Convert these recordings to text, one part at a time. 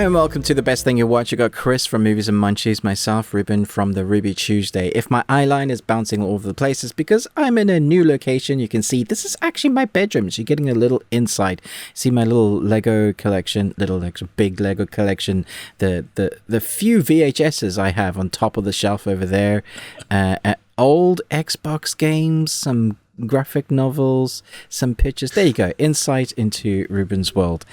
Hi and welcome to The Best Thing You Watch. You got Chris from Movies and Munchies, myself, Ruben from the Ruby Tuesday. If my eyeline is bouncing all over the places because I'm in a new location, you can see this is actually my bedroom. So you're getting a little insight. See my little Lego collection, big Lego collection, the few VHSs I have on top of the shelf over there, old Xbox games, some graphic novels, some pictures. There you go, insight into Ruben's world.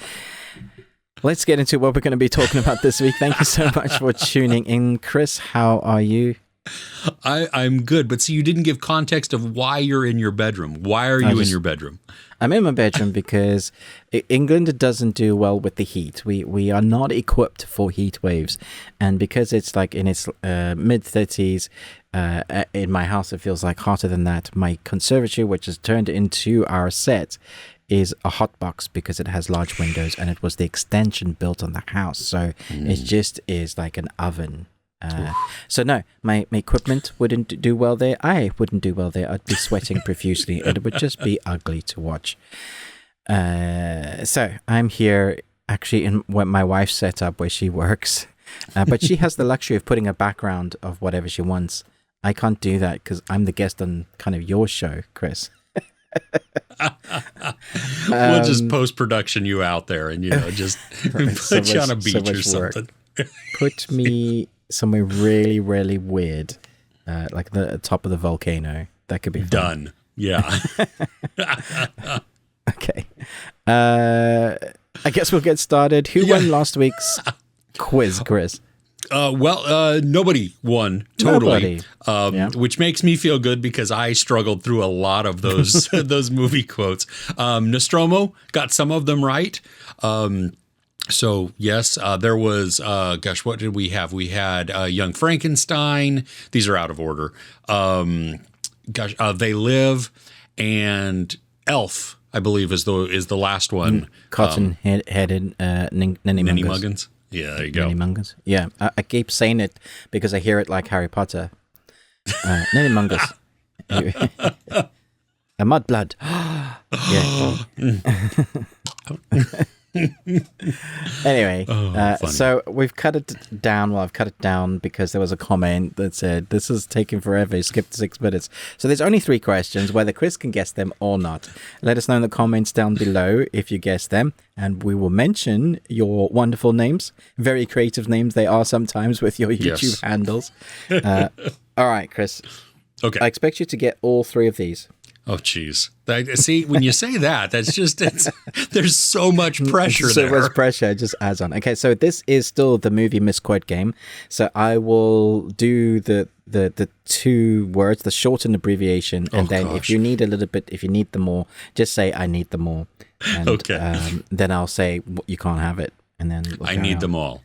Let's get into what we're going to be talking about this week. Thank you so much for tuning in. Chris, how are you? I'm good, but see, you didn't give context of why you're in your bedroom. Why are you in your bedroom? I'm in my bedroom because England doesn't do well with the heat. We are not equipped for heat waves. And because it's like in its mid-30s, in my house it feels like hotter than that. My conservatory, which is turned into our set, is a hot box because it has large windows and it was the extension built on the house. So it just is like an oven. So no, my equipment wouldn't do well there. I wouldn't do well there. I'd be sweating profusely. It would just be ugly to watch. So I'm here actually in what my wife set up where she works. But she has the luxury of putting a background of whatever she wants. I can't do that because I'm the guest on kind of your show, Chris. We'll just post-production you out there and, just put you on a beach or something. Put me somewhere really, really weird, like the top of the volcano. That could be fun. Done. Yeah. Okay. I guess we'll get started. Who won last week's quiz, Chris? Nobody won totally, Nobody. Which makes me feel good because I struggled through a lot of those those movie quotes. Nostromo got some of them right. So yes, there was. What did we have? We had Young Frankenstein. These are out of order. They Live and Elf, I believe, is the last one. Cotton-headed Ninny Muggins. Yeah, there you go. Ninny Mungus. Yeah, I keep saying it because I hear it like Harry Potter. Ninny Mungus. A mudblood. Anyway, so we've cut it down. Well, I've cut it down because there was a comment that said, this is taking forever, skip 6 minutes. So there's only 3 questions, whether Chris can guess them or not. Let us know in the comments down below if you guess them, and we will mention your wonderful names. Very creative names they are sometimes with your YouTube handles. All right, Chris. Okay. I expect you to get all 3 of these. Oh, geez. See, when you say that, that's just, there's so much pressure there. So much pressure, just adds on. Okay, so this is still the movie misquote game. So I will do the 2 words, the shortened abbreviation, and then if you need a little bit, if you need them more, just say, I need them all. And, okay. Then I'll say, you can't have it. And then I need them all.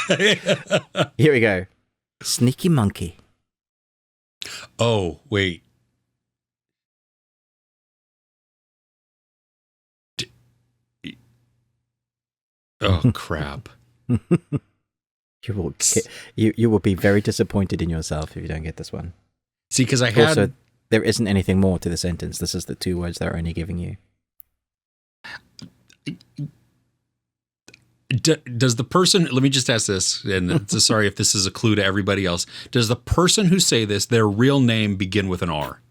Here we go. Sneaky monkey. Oh, wait. Oh, crap. You will be very disappointed in yourself if you don't get this one. See, because Also, there isn't anything more to the sentence. This is the 2 words they're only giving you. Does the person, let me just ask this, and sorry if this is a clue to everybody else. Does the person who say this, their real name begin with an R?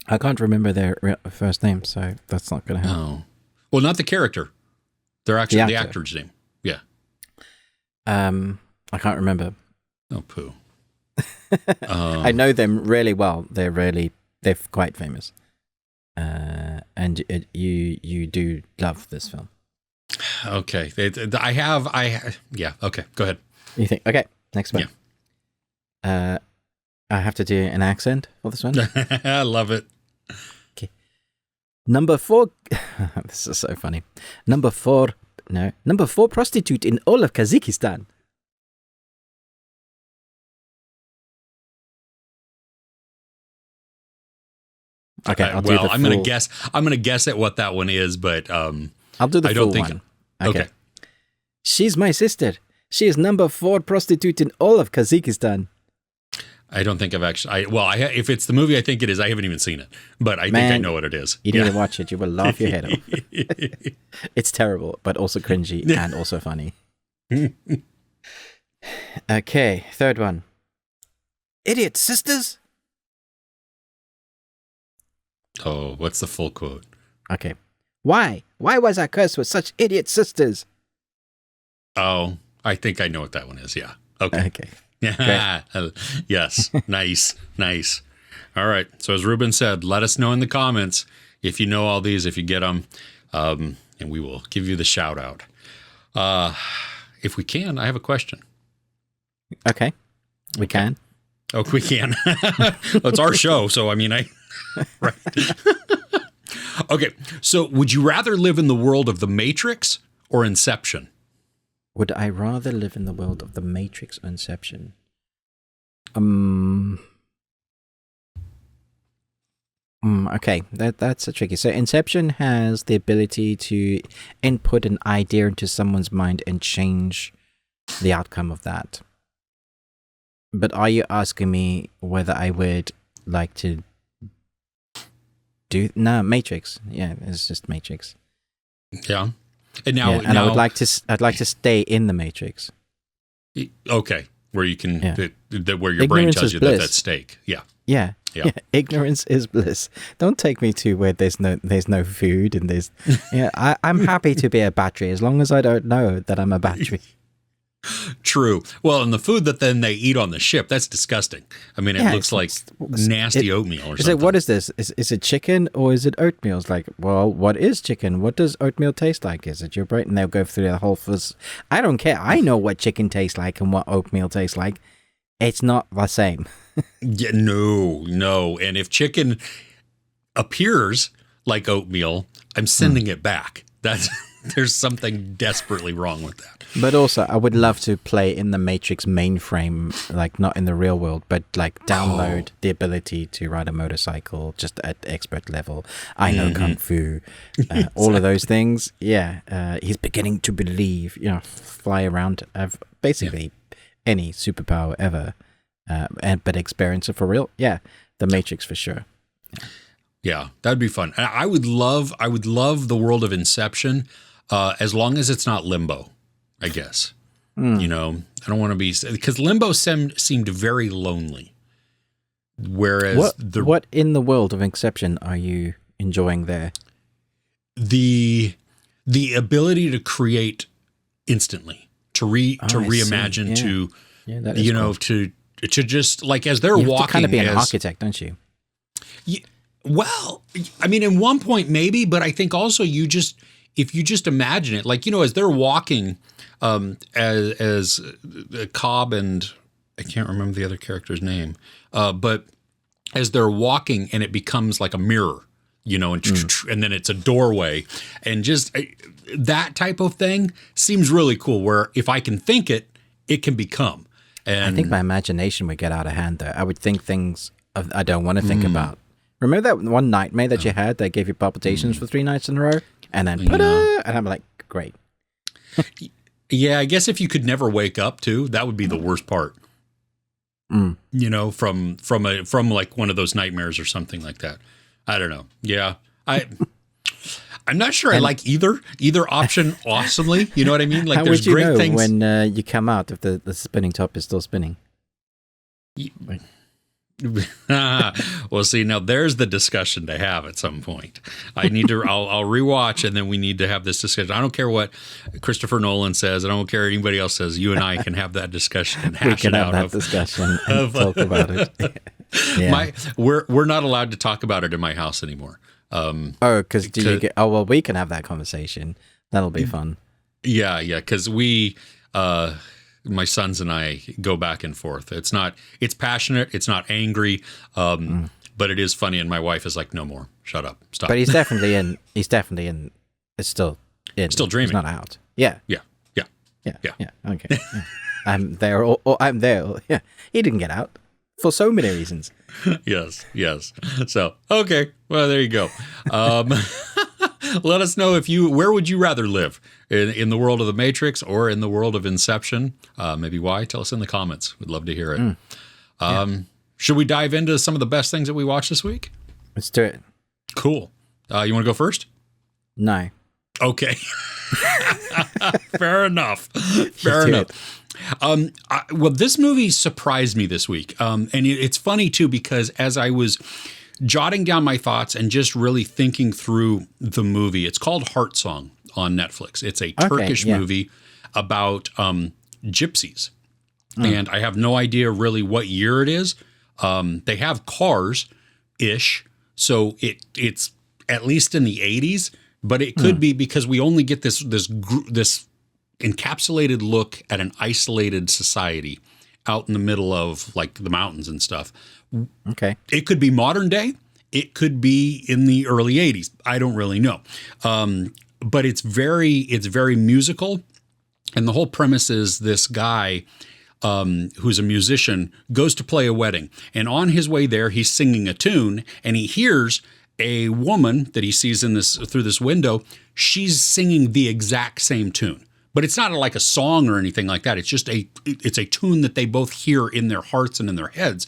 I can't remember their first name, so that's not going to happen. Oh. Well, not the character. They're actually the actor's name. Yeah. I can't remember. Oh, poo. I know them really well. They're quite famous. And you do love this film. Okay. Okay. Go ahead. You think, okay, next one. Yeah. I have to do an accent for this one. I love it. Okay. Number 4. This is so funny. Number 4 prostitute in all of Kazakhstan. Okay, I'm going to guess at what that one is, but I'll do the full one. Okay. She's my sister. She is number 4 prostitute in all of Kazakhstan. I don't think I've actually. If it's the movie I think it is, I haven't even seen it, but I think I know what it is. You need to watch it. You will laugh your head off. It's terrible, but also cringy and also funny. Okay, third one. Idiot sisters? Oh, what's the full quote? Okay. Why? Why was I cursed with such idiot sisters? Oh, I think I know what that one is. Yeah. Okay. Okay. Yeah. Yes. Nice. Nice. All right. So as Ruben said, let us know in the comments if you know all these, if you get them, and we will give you the shout out. If we can, I have a question. Okay. We can. Oh, we can. Well, it's our show. So, I mean, right. Okay. So would you rather live in the world of The Matrix or Inception? Would I rather live in the world of The Matrix or Inception? Okay, that's a tricky. So Inception has the ability to input an idea into someone's mind and change the outcome of that. But are you asking me whether I would like to do... No, Matrix. Yeah, it's just Matrix. Yeah. And now, yeah, and I'd like to stay in the Matrix. Okay, where you can, where your Ignorance brain tells you bliss. that that's steak. Yeah. Yeah. Ignorance is bliss. Don't take me to where there's no food and there's. Yeah, I'm happy to be a battery as long as I don't know that I'm a battery. True. Well, and the food that then they eat on the ship, that's disgusting. I mean, it looks like nasty oatmeal or something. It's like, what is this? Is it chicken or is it oatmeal? It's like, well, what is chicken? What does oatmeal taste like? Is it your brain? And they'll go through the whole first. I don't care. I know what chicken tastes like and what oatmeal tastes like. It's not the same. Yeah, no. And if chicken appears like oatmeal, I'm sending it back. There's something desperately wrong with that. But also, I would love to play in the Matrix mainframe, like not in the real world, but like download the ability to ride a motorcycle just at expert level. I know Kung Fu, all of those things. Yeah, he's beginning to believe, fly around, have basically any superpower ever, but experience it for real. Yeah, the Matrix for sure. Yeah, that'd be fun. I would love the world of Inception, as long as it's not Limbo, I guess. I don't want to be, because Limbo seemed very lonely. Whereas what in the world of Inception are you enjoying there? The ability to create instantly, to reimagine, cool. to just like as they're walking. You have to kind of be an architect, don't you? Well, I mean, in one point maybe, but I think also if you just imagine it, like, as they're walking, as Cobb and I can't remember the other character's name, but as they're walking and it becomes like a mirror, and then it's a doorway, and just that type of thing seems really cool. Where if I can think it, it can become. And I think my imagination would get out of hand though. I would think things I don't want to think about. Remember that one nightmare that you had that gave you palpitations for 3 nights in a row? And then, and I'm like, great. Yeah, I guess if you could never wake up too, that would be the worst part. From like one of those nightmares or something like that. I don't know. Yeah, I'm not sure I like either option awesomely. You know what I mean? Like, there's great things when you come out if the spinning top is still spinning. Well, see, now there's the discussion to have at some point. I'll rewatch, and then we need to have this discussion. I don't care what Christopher Nolan says. I don't care what anybody else says. You and I can have that discussion and hash it out. We can have that discussion and talk about it. Yeah. We're not allowed to talk about it in my house anymore. Because we can have that conversation. That'll be fun. Yeah, because my sons and I go back and forth. It's passionate. It's not angry, but it is funny. And my wife is like, no more, shut up, stop. But he's definitely in, it's still in. Still dreaming. He's not out. Yeah. Yeah. Okay. Yeah. I'm there. I'm there. Yeah. He didn't get out for so many reasons. Yes. So, okay. Well, there you go. Let us know where would you rather live, in the world of The Matrix or in the world of Inception? Maybe why? Tell us in the comments. We'd love to hear it. Should we dive into some of the best things that we watched this week? Let's do it. Cool. You want to go first? No. Okay. Fair enough. Fair enough. Well, this movie surprised me this week. And it's funny, too, because as I was jotting down my thoughts and just really thinking through the movie, it's called Heartsong on Netflix. It's a Turkish movie about gypsies. And I have no idea really what year it is. They have cars-ish, so it's at least in the 80s, but it could be because we only get this encapsulated look at an isolated society out in the middle of like the mountains and stuff. Okay. It could be modern day. It could be in the early 80s. I don't really know. But it's very musical. And the whole premise is this guy who's a musician goes to play a wedding. And on his way there, he's singing a tune and he hears a woman that he sees through this window. She's singing the exact same tune. But it's not like a song or anything like that. It's just it's a tune that they both hear in their hearts and in their heads.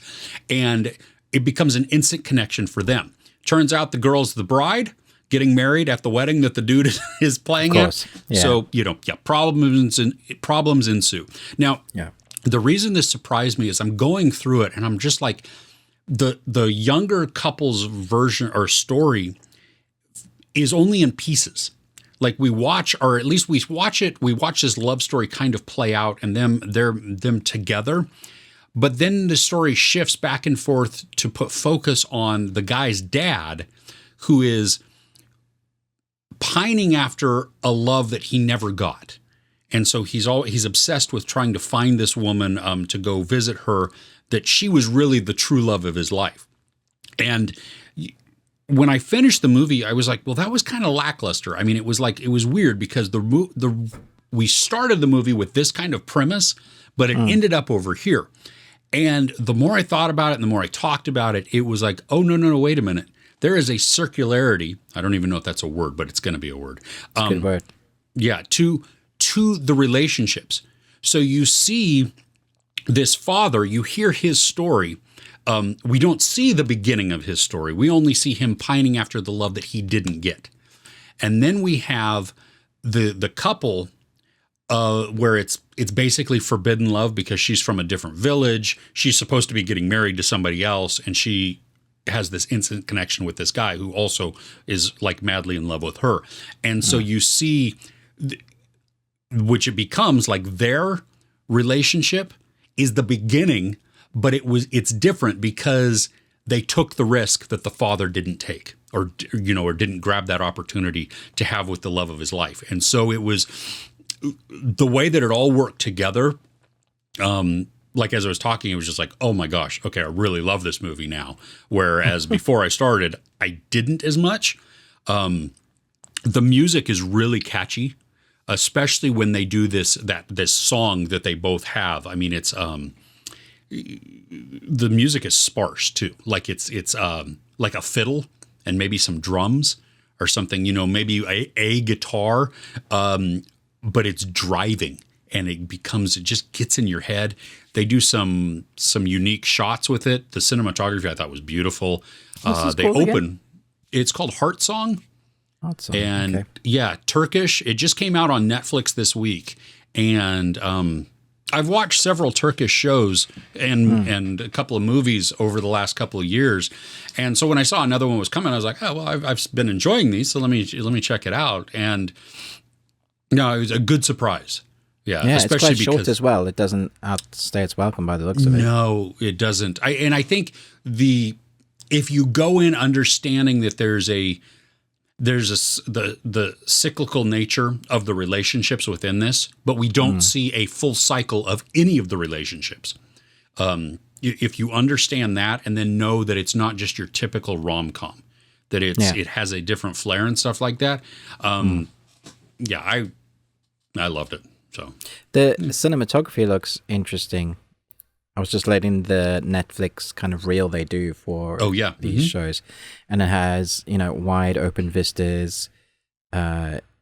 And it becomes an instant connection for them. Turns out the girl's the bride getting married at the wedding that the dude is playing at. Yeah. So, problems ensue. Now, the reason this surprised me is I'm going through it and I'm just like, the younger couple's version or story is only in pieces. Like we watch this love story kind of play out and them together. But then the story shifts back and forth to put focus on the guy's dad, who is pining after a love that he never got. And so he's obsessed with trying to find this woman to go visit her, that she was really the true love of his life. And when I finished the movie, I was like, well, that was kind of lackluster. I mean, it was weird because we started the movie with this kind of premise, but it ended up over here. And the more I thought about it and the more I talked about it, it was like, oh, no, wait a minute. There is a circularity. I don't even know if that's a word, but it's going to be a word. It's a good word. Yeah, to the relationships. So you see this father, you hear his story. We don't see the beginning of his story. We only see him pining after the love that he didn't get. And then we have the couple where it's basically forbidden love because she's from a different village. She's supposed to be getting married to somebody else, and she has this instant connection with this guy who also is like madly in love with her. And so you see, which it becomes like their relationship is the beginning, but it's different because they took the risk that the father didn't take or didn't grab that opportunity to have with the love of his life. And so it was the way that it all worked together. Like as I was talking, it was just like, oh my gosh, okay, I really love this movie now. Whereas before I started, I didn't as much. The music is really catchy, especially when they do this song that they both have. I mean, it's the music is sparse too. Like it's like a fiddle and maybe some drums or something, maybe a guitar, but it's driving and it just gets in your head. They do some unique shots with it. The cinematography I thought was beautiful. It's called Heartsong. Heartsong. And Turkish. It just came out on Netflix this week. And I've watched several Turkish shows and a couple of movies over the last couple of years. And so when I saw another one was coming, I was like, oh, well, I've been enjoying these. So let me check it out. And no, it was a good surprise. Yeah, especially it's quite short as well. It doesn't outstay its welcome by the looks of it. No, it doesn't. I think if you go in understanding that there's the cyclical nature of the relationships within this, but we don't see a full cycle of any of the relationships. If you understand that and then know that it's not just your typical rom-com, that it has a different flair and stuff like that. I loved it. So the cinematography looks interesting. I was just letting the Netflix kind of reel they do for these shows, and it has wide open vistas,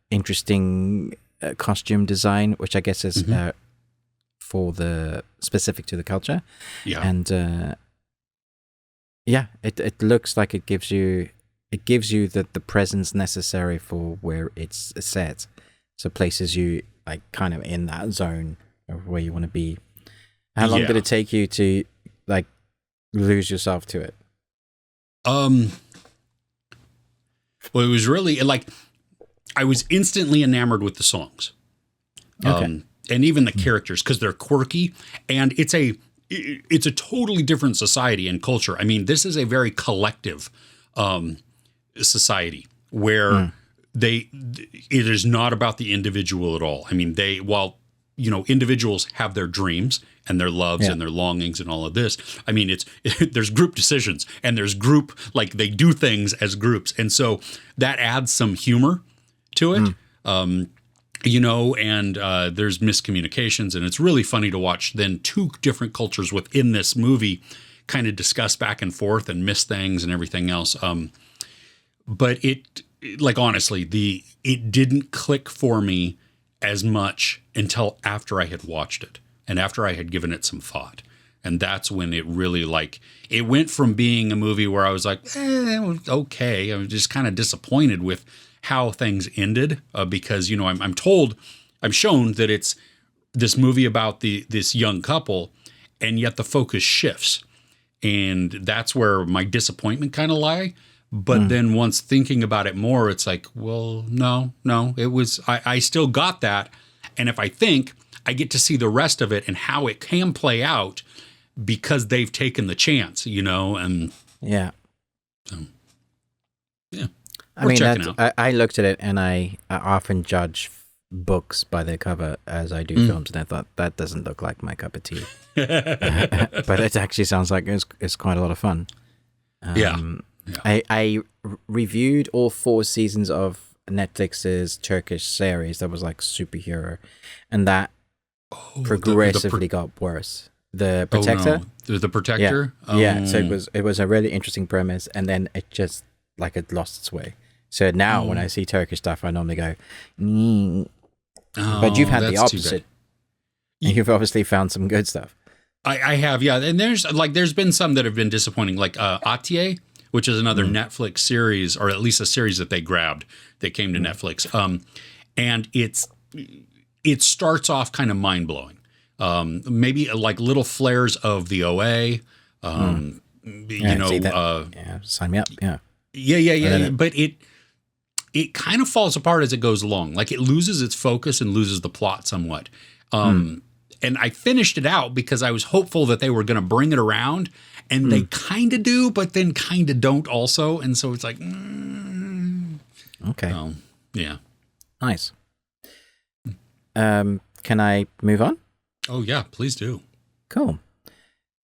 interesting costume design, which I guess is for the specific to the culture, and yeah, it looks like it gives you the presence necessary for where it's set. So places you like kind of in that zone of where you want to be. How long did Yeah. it take you to like lose yourself to it? Well, it was really like I was instantly enamored with the songs. Okay. And even the characters, because they're quirky, and it's a totally different society and culture. I mean, this is a very collective society where it is not about the individual at all. I mean, while individuals have their dreams and their loves and their longings and all of this. I mean, there's group decisions and there's group, like they do things as groups. And so that adds some humor to it. And there's miscommunications, and it's really funny to watch then two different cultures within this movie kind of discuss back and forth and miss things and everything else. But honestly, it didn't click for me as much until after I had watched it and after I had given it some thought. And that's when it really it went from being a movie where I was like, it was okay. I was just kind of disappointed with how things ended because, I'm shown that it's this movie about this young couple, and yet the focus shifts. And that's where my disappointment kind of lie. But then once thinking about it more, it's like, well, no, it was, I still got that. And if I think, I get to see the rest of it and how it can play out because they've taken the chance, and yeah. Yeah. I mean, I looked at it and I often judge books by their cover as I do films, and I thought that doesn't look like my cup of tea. But it actually sounds like it's quite a lot of fun. Yeah. I reviewed all 4 seasons of Netflix's Turkish series that was like superhero, and that progressively got worse. The Protector. The Protector. Yeah. So it was a really interesting premise, and then it just it lost its way. So now when I see Turkish stuff, I normally go, but you've had the opposite. You've obviously found some good stuff. I have, yeah. And there's been some that have been disappointing, like Atiye, which is another Netflix series, or at least a series that they grabbed that came to Netflix. And it starts off kind of mind blowing. Maybe like little flares of the OA. Sign me up. Yeah. Yeah. But it kind of falls apart as it goes along. Like it loses its focus and loses the plot somewhat. And I finished it out because I was hopeful that they were going to bring it around, and they kind of do, but then kind of don't also. And so it's like, okay. Yeah. Nice. Can I move on? Oh yeah, please do. Cool.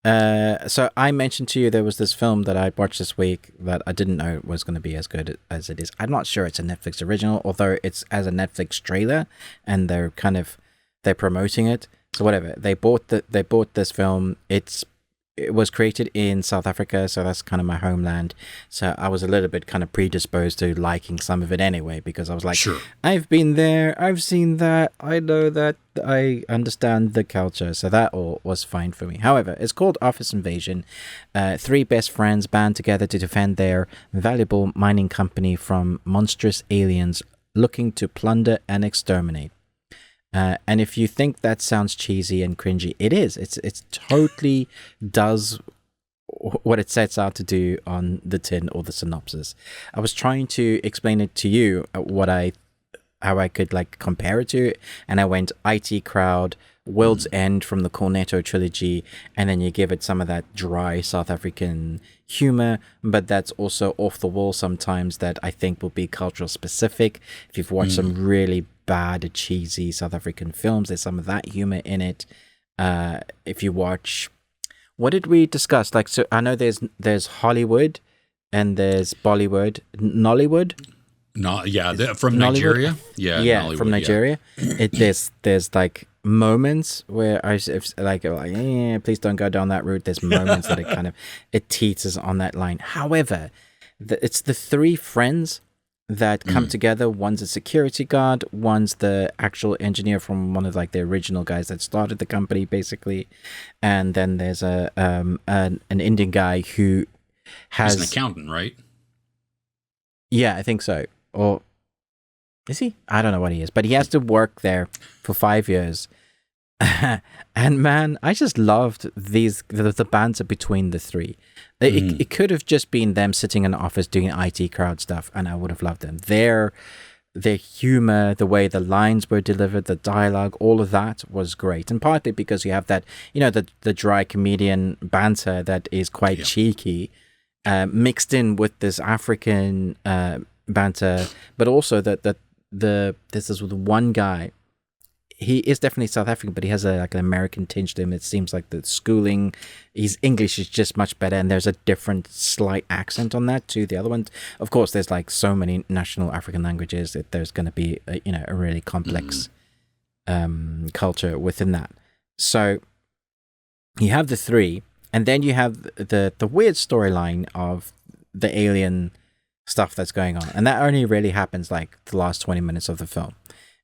So I mentioned to you there was this film that I watched this week that I didn't know was going to be as good as it is. I'm not sure it's a Netflix original, although it's as a Netflix trailer, and they're promoting it. So whatever, they bought this film. It was created in South Africa, so that's kind of my homeland. So I was a little bit kind of predisposed to liking some of it anyway, because I was like, sure, I've been there, I've seen that, I know that, I understand the culture. So that all was fine for me. However, it's called Office Invasion. 3 best friends band together to defend their valuable mining company from monstrous aliens looking to plunder and exterminate. And if you think that sounds cheesy and cringy, it is. It's totally does what it sets out to do on the tin or the synopsis. I was trying to explain it to you how I could compare it to it, and I went IT Crowd, World's End from the Cornetto trilogy, and then you give it some of that dry South African humor, but that's also off the wall sometimes that I think will be cultural specific. If you've watched some really bad, cheesy South African films, there's some of that humor in it. If you watch, what did we discuss? So I know there's Hollywood and there's Bollywood, Nollywood. No, yeah, from Nigeria. Yeah, from Nigeria. There's moments where please don't go down that route. There's moments that it teeters on that line. However, it's the 3 friends that come together. One's a security guard, one's the actual engineer from one of the original guys that started the company, basically, and then there's an Indian guy who He's an has accountant, right? yeah, I think so. Or is he? I don't know what he is, but he has to work there for 5 years. And man, I just loved the banter between the three. It could have just been them sitting in the office doing IT crowd stuff, and I would have loved them. Their humor, the way the lines were delivered, the dialogue, all of that was great. And partly because you have that, the dry comedian banter that is quite cheeky, mixed in with this African banter, but also that this is with one guy. He is definitely South African, but he has an American tinge to him. It seems like the schooling, his English is just much better, and there's a different slight accent on that to the other ones. Of course, there's like so many national African languages that there's going to be a really complex culture within that. So you have the three, and then you have the weird storyline of the alien stuff that's going on, and that only really happens like the last 20 minutes of the film.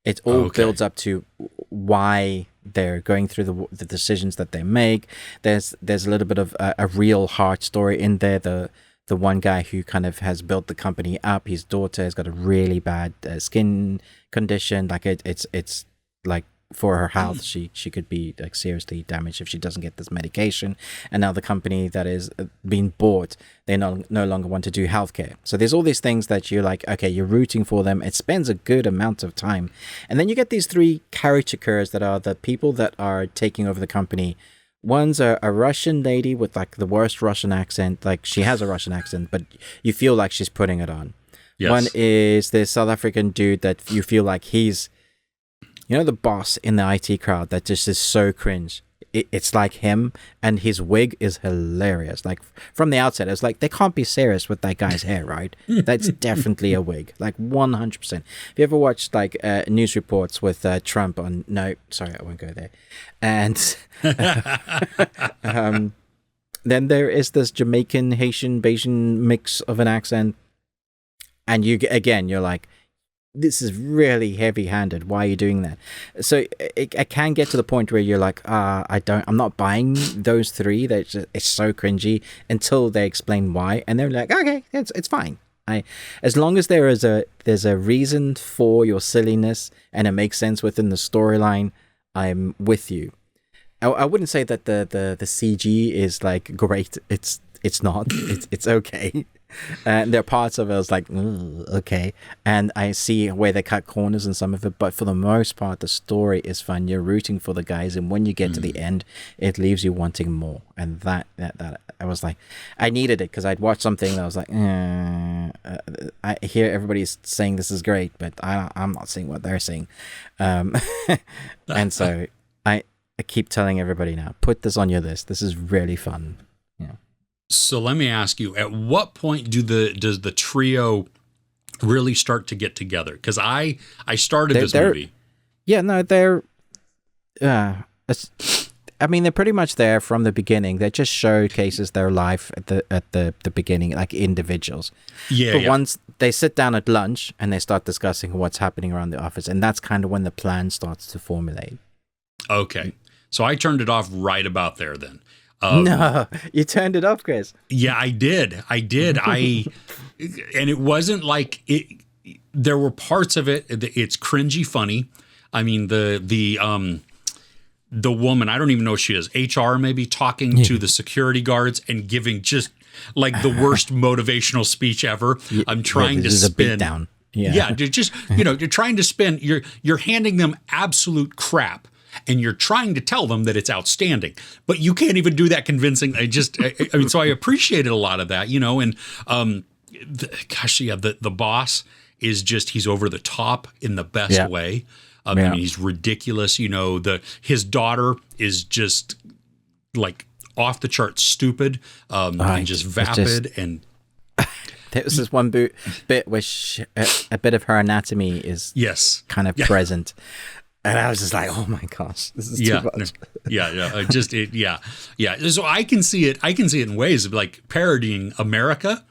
It all builds up to why they're going through the decisions that they make. There's a little bit of a real heart story in there. The one guy who kind of has built the company up, his daughter has got a really bad skin condition. Like it's like for her health, she could be like seriously damaged if she doesn't get this medication. And now the company that is being bought, they no longer want to do healthcare. So there's all these things that you're like, okay, you're rooting for them. It spends a good amount of time. And then you get these three caricatures that are the people that are taking over the company. One's a Russian lady with like the worst Russian accent. Like she has a Russian accent, but you feel like she's putting it on. Yes. One is this South African dude that you feel like he's, the boss in the IT crowd that just is so cringe. It's like him, and his wig is hilarious. Like from the outset, it's like they can't be serious with that guy's hair, right? That's definitely a wig, like 100%. Have you ever watched like news reports with Trump on? No, sorry, I won't go there. And then there is this Jamaican, Haitian, Bayesian mix of an accent, and you're like, this is really heavy-handed. Why are you doing that? So it can get to the point where you're like, I'm not buying those three. It's so cringy until they explain why, and they're like, okay, it's fine. As long as there's a reason for your silliness and it makes sense within the storyline, I'm with you. I wouldn't say that the CG is like great. It's not. It's okay. And there are parts of it I was like, okay. And I see where they cut corners in some of it, but for the most part, the story is fun. You're rooting for the guys, and when you get to the end, it leaves you wanting more. And that I was like, I needed it because I'd watched something that I was like, I hear everybody's saying this is great, but I'm not seeing what they're saying. And so I keep telling everybody now, put this on your list. This is really fun. Yeah. So let me ask you, at what point does the trio really start to get together? Because I started this movie. Yeah, no, they're pretty much there from the beginning. That just showcases their life at the beginning, like individuals. Yeah. But once they sit down at lunch and they start discussing what's happening around the office, and that's kind of when the plan starts to formulate. Okay. So I turned it off right about there then. No, you turned it off, Chris. Yeah, I did. And it wasn't like it. There were parts of it. It's cringy funny. I mean, the woman, I don't even know who she is, HR maybe, talking to the security guards and giving just like the worst motivational speech ever. I'm trying to spin. A beat down. Yeah, just you're trying to spin. You're handing them absolute crap. And you're trying to tell them that it's outstanding, but you can't even do that convincing. So I appreciated a lot of that, and the boss is just, he's over the top in the best way. I mean, he's ridiculous. His daughter is just like off the chart stupid, and just vapid. And there was this one bit where a bit of her anatomy is kind of present. And I was just like, oh my gosh, this is too much. So I can see it in ways of like parodying America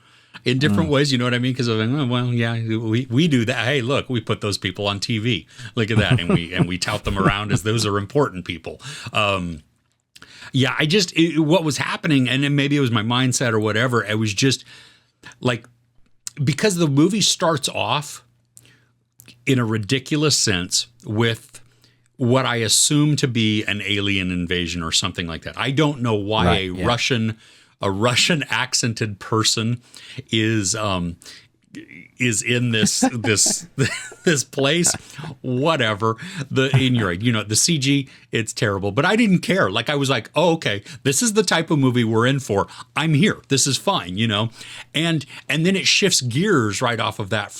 in different ways. You know what I mean? Because I'm like, we do that. Hey, look, we put those people on TV. Look at that, and we tout them around as those are important people. Yeah, what was happening, and then maybe it was my mindset or whatever. It was just like, because the movie starts off in a ridiculous sense with what I assume to be an alien invasion or something like that. I don't know why a Russian accented person is in this place, whatever. You're right, the CG, it's terrible, but I didn't care. Like, I was like, oh, okay, this is the type of movie we're in for. I'm here. This is fine, and then it shifts gears right off of that.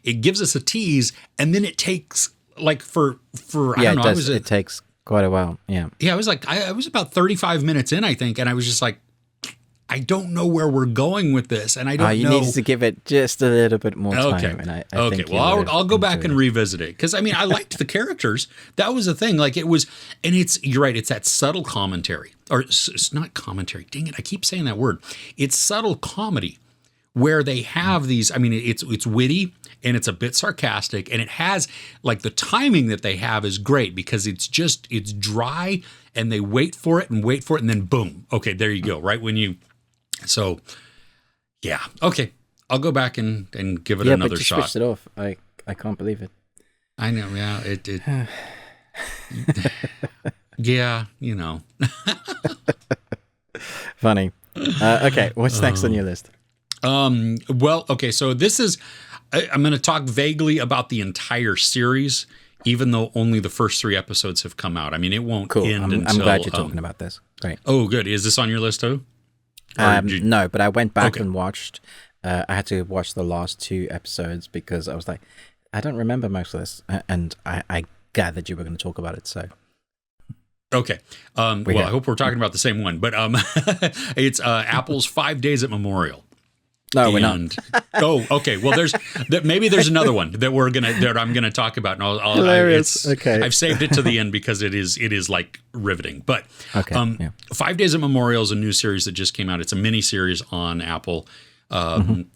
It gives us a tease, and then it takes like for I don't know. It takes quite a while. Yeah. I was like, I was about 35 minutes in, I think, and I was just like, I don't know where we're going with this, and I don't know. You needed to give it just a little bit more time. Okay. And I okay. think Well, I'll go back and revisit it, because I mean, I liked the characters. That was the thing. Like, it was, and you're right. It's that subtle commentary, or it's not commentary. Dang it! I keep saying that word. It's subtle comedy, where they have these. I mean, it's witty and it's a bit sarcastic, and it has, like, the timing that they have is great, because it's dry, and they wait for it, and then boom. Okay, there you go. Right when you. So, yeah. Okay. I'll go back and give it another shot. Yeah, but you switched it off. I can't believe it. I know. Yeah. It yeah, Funny. Okay. What's next on your list? Well, okay. So this is, I'm going to talk vaguely about the entire series, even though only the first 3 episodes have come out. I mean, it won't end until... I'm glad you're talking about this. Great. Oh, good. Is this on your list too? No, but I went back and watched. I had to watch the last 2 episodes because I was like, I don't remember most of this, and I gathered you were going to talk about it. So, okay. Well, I hope we're talking about the same one, but it's Apple's 5 Days at Memorial. No, we're not. Oh, okay. Well, maybe there's another one that I'm gonna talk about, and Hilarious. Okay. I've saved it to the end because it is like riveting. But okay, 5 Days at Memorial is a new series that just came out. It's a mini series on Apple, and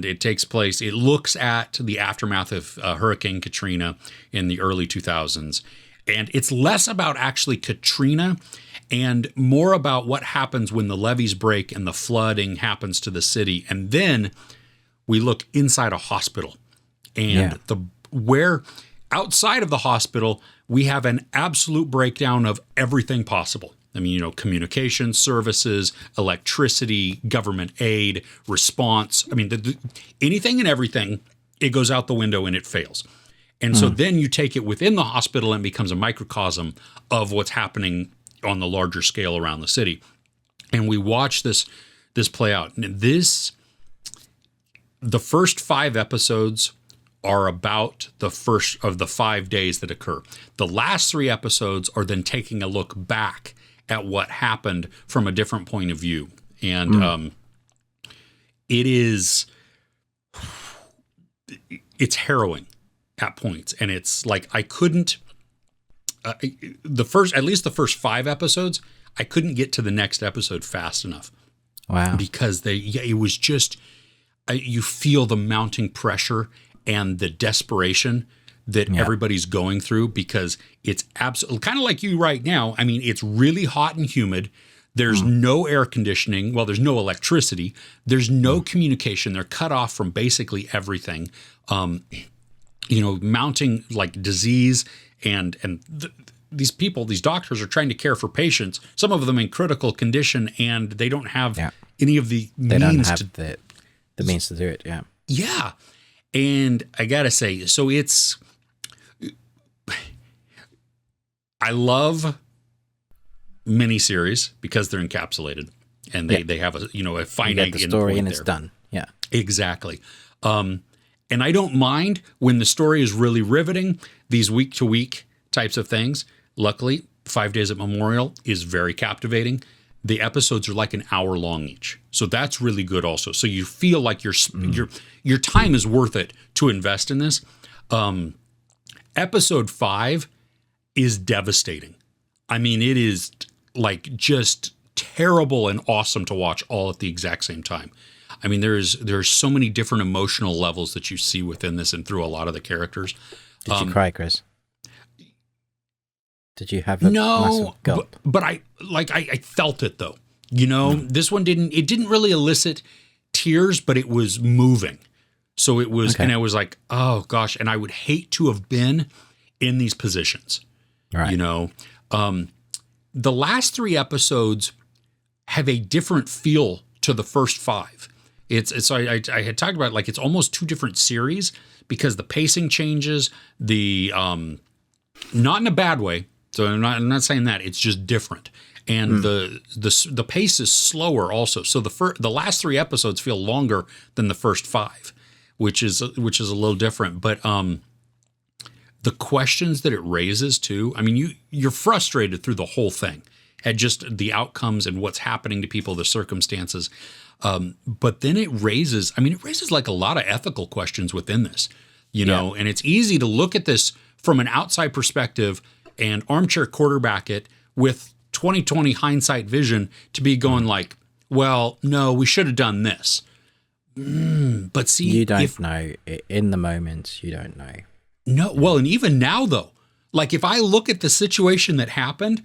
it takes place. It looks at the aftermath of Hurricane Katrina in the early 2000s, and it's less about actually Katrina and more about what happens when the levees break and the flooding happens to the city. And then we look inside a hospital, and where outside of the hospital, we have an absolute breakdown of everything possible. I mean, communication services, electricity, government aid, response. I mean, anything and everything, it goes out the window and it fails. And so then you take it within the hospital and it becomes a microcosm of what's happening on the larger scale around the city. And we watch this play out. And the first 5 episodes are about the first of the 5 days that occur. The last 3 episodes are then taking a look back at what happened from a different point of view. And it's harrowing at points. And it's like, I couldn't, at least the first 5 episodes, I couldn't get to the next episode fast enough. Wow. Because it was just, you feel the mounting pressure and the desperation that everybody's going through, because it's absolutely kind of like you right now. I mean, it's really hot and humid. There's no air conditioning. Well, there's no electricity. There's no communication. They're cut off from basically everything. Mounting like disease and these people, these doctors are trying to care for patients, some of them in critical condition, and they don't have any of the means the means to do it. Yeah. Yeah. And I got to say, so I love miniseries because they're encapsulated and they have a finite you get the story and it's there. Done. Yeah. Exactly. And I don't mind when the story is really riveting, these week to week types of things. Luckily, 5 Days at Memorial is very captivating. The episodes are like an hour long each. So that's really good also. So you feel like your time is worth it to invest in this. Episode 5 is devastating. I mean, it is like just terrible and awesome to watch all at the exact same time. I mean, there's so many different emotional levels that you see within this and through a lot of the characters. Did you cry, Chris? Did you have a No, massive gulp? but I felt it though. You know, this one didn't really elicit tears, but it was moving. So it was, and I was like, oh gosh, and I would hate to have been in these positions. Right. You know, the last 3 episodes have a different feel to the first 5. It's so I had talked about it, like it's almost 2 different series because the pacing changes, the not in a bad way. So I'm not saying that, it's just different. And the pace is slower also. So the last 3 episodes feel longer than the first 5, which is a little different. But the questions that it raises too. I mean, you're frustrated through the whole thing at just the outcomes and what's happening to people, the circumstances. But then it raises like a lot of ethical questions within this, you know. And it's easy to look at this from an outside perspective and armchair quarterback it with 2020 hindsight vision to be going like, well, no, we should have done this. But see, you don't know in the moment. You don't know. No, well, and even now though, like if I look at the situation that happened,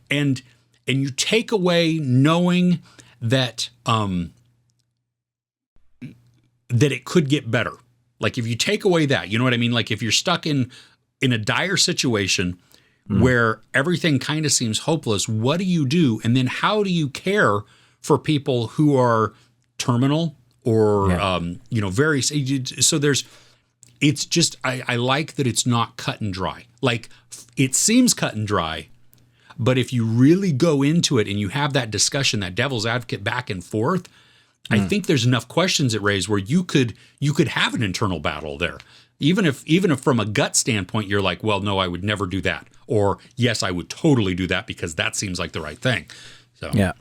and you take away knowing that that it could get better. Like if you take away that, you know what I mean? Like if you're stuck in a dire situation where everything kind of seems hopeless, what do you do? And then how do you care for people who are terminal or, you know, very, so it's just, I like that it's not cut and dry. Like it seems cut and dry, but if you really go into it and you have that discussion, that devil's advocate back and forth, I think there's enough questions it raised where you could have an internal battle there. Even if from a gut standpoint, you're like, well, no, I would never do that. Or yes, I would totally do that because that seems like the right thing. So yeah.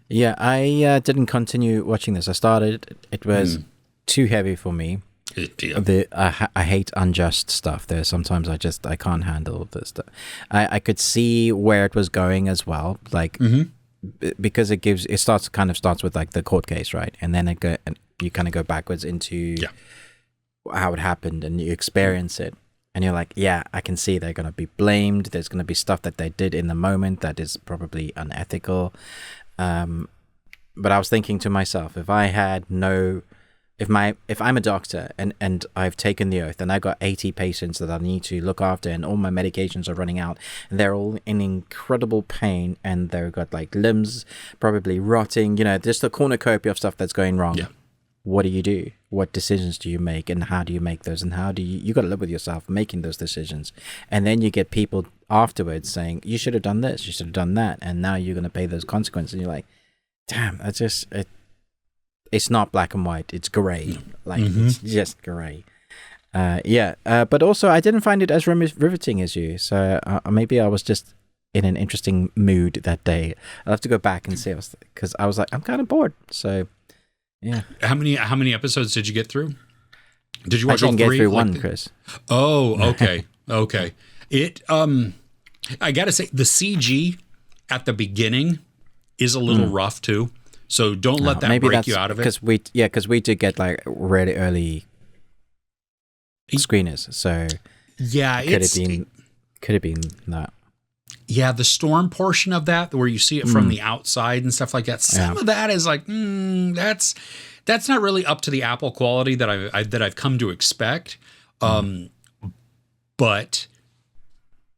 Yeah, I didn't continue watching this. I started, it was too heavy for me. I hate unjust stuff. There's sometimes I can't handle this stuff. I could see where it was going as well, like because it starts with like the court case, right? And then you kind of go backwards into how it happened, and you experience it, and you're like, yeah, I can see they're going to be blamed. There's going to be stuff that they did in the moment that is probably unethical. But I was thinking to myself, if I'm a doctor and I've taken the oath and I've got 80 patients that I need to look after and all my medications are running out and they're all in incredible pain and they've got like limbs probably rotting, you know, just a cornucopia of stuff that's going wrong. Yeah. What do you do? What decisions do you make, and how do you make those? And how do you got to live with yourself making those decisions? And then you get people afterwards saying, you should have done this, you should have done that, and now you're going to pay those consequences. And you're like, damn, it's not black and white, it's gray. Like it's just gray. But also I didn't find it as riveting as you. So maybe I was just in an interesting mood that day. I'll have to go back and see, because I was like, I'm kind of bored. So yeah. How many episodes did you get through? Did you watch all 3? I didn't get through one, Chris. Oh, okay. Okay. It I got to say the CG at the beginning is a little rough too. So don't let that break you out of it. Because we did get like really early screeners. So yeah, could have been that. Yeah, the storm portion of that, where you see it from the outside and stuff like that. Some of that is like, that's not really up to the Apple quality that I've come to expect. But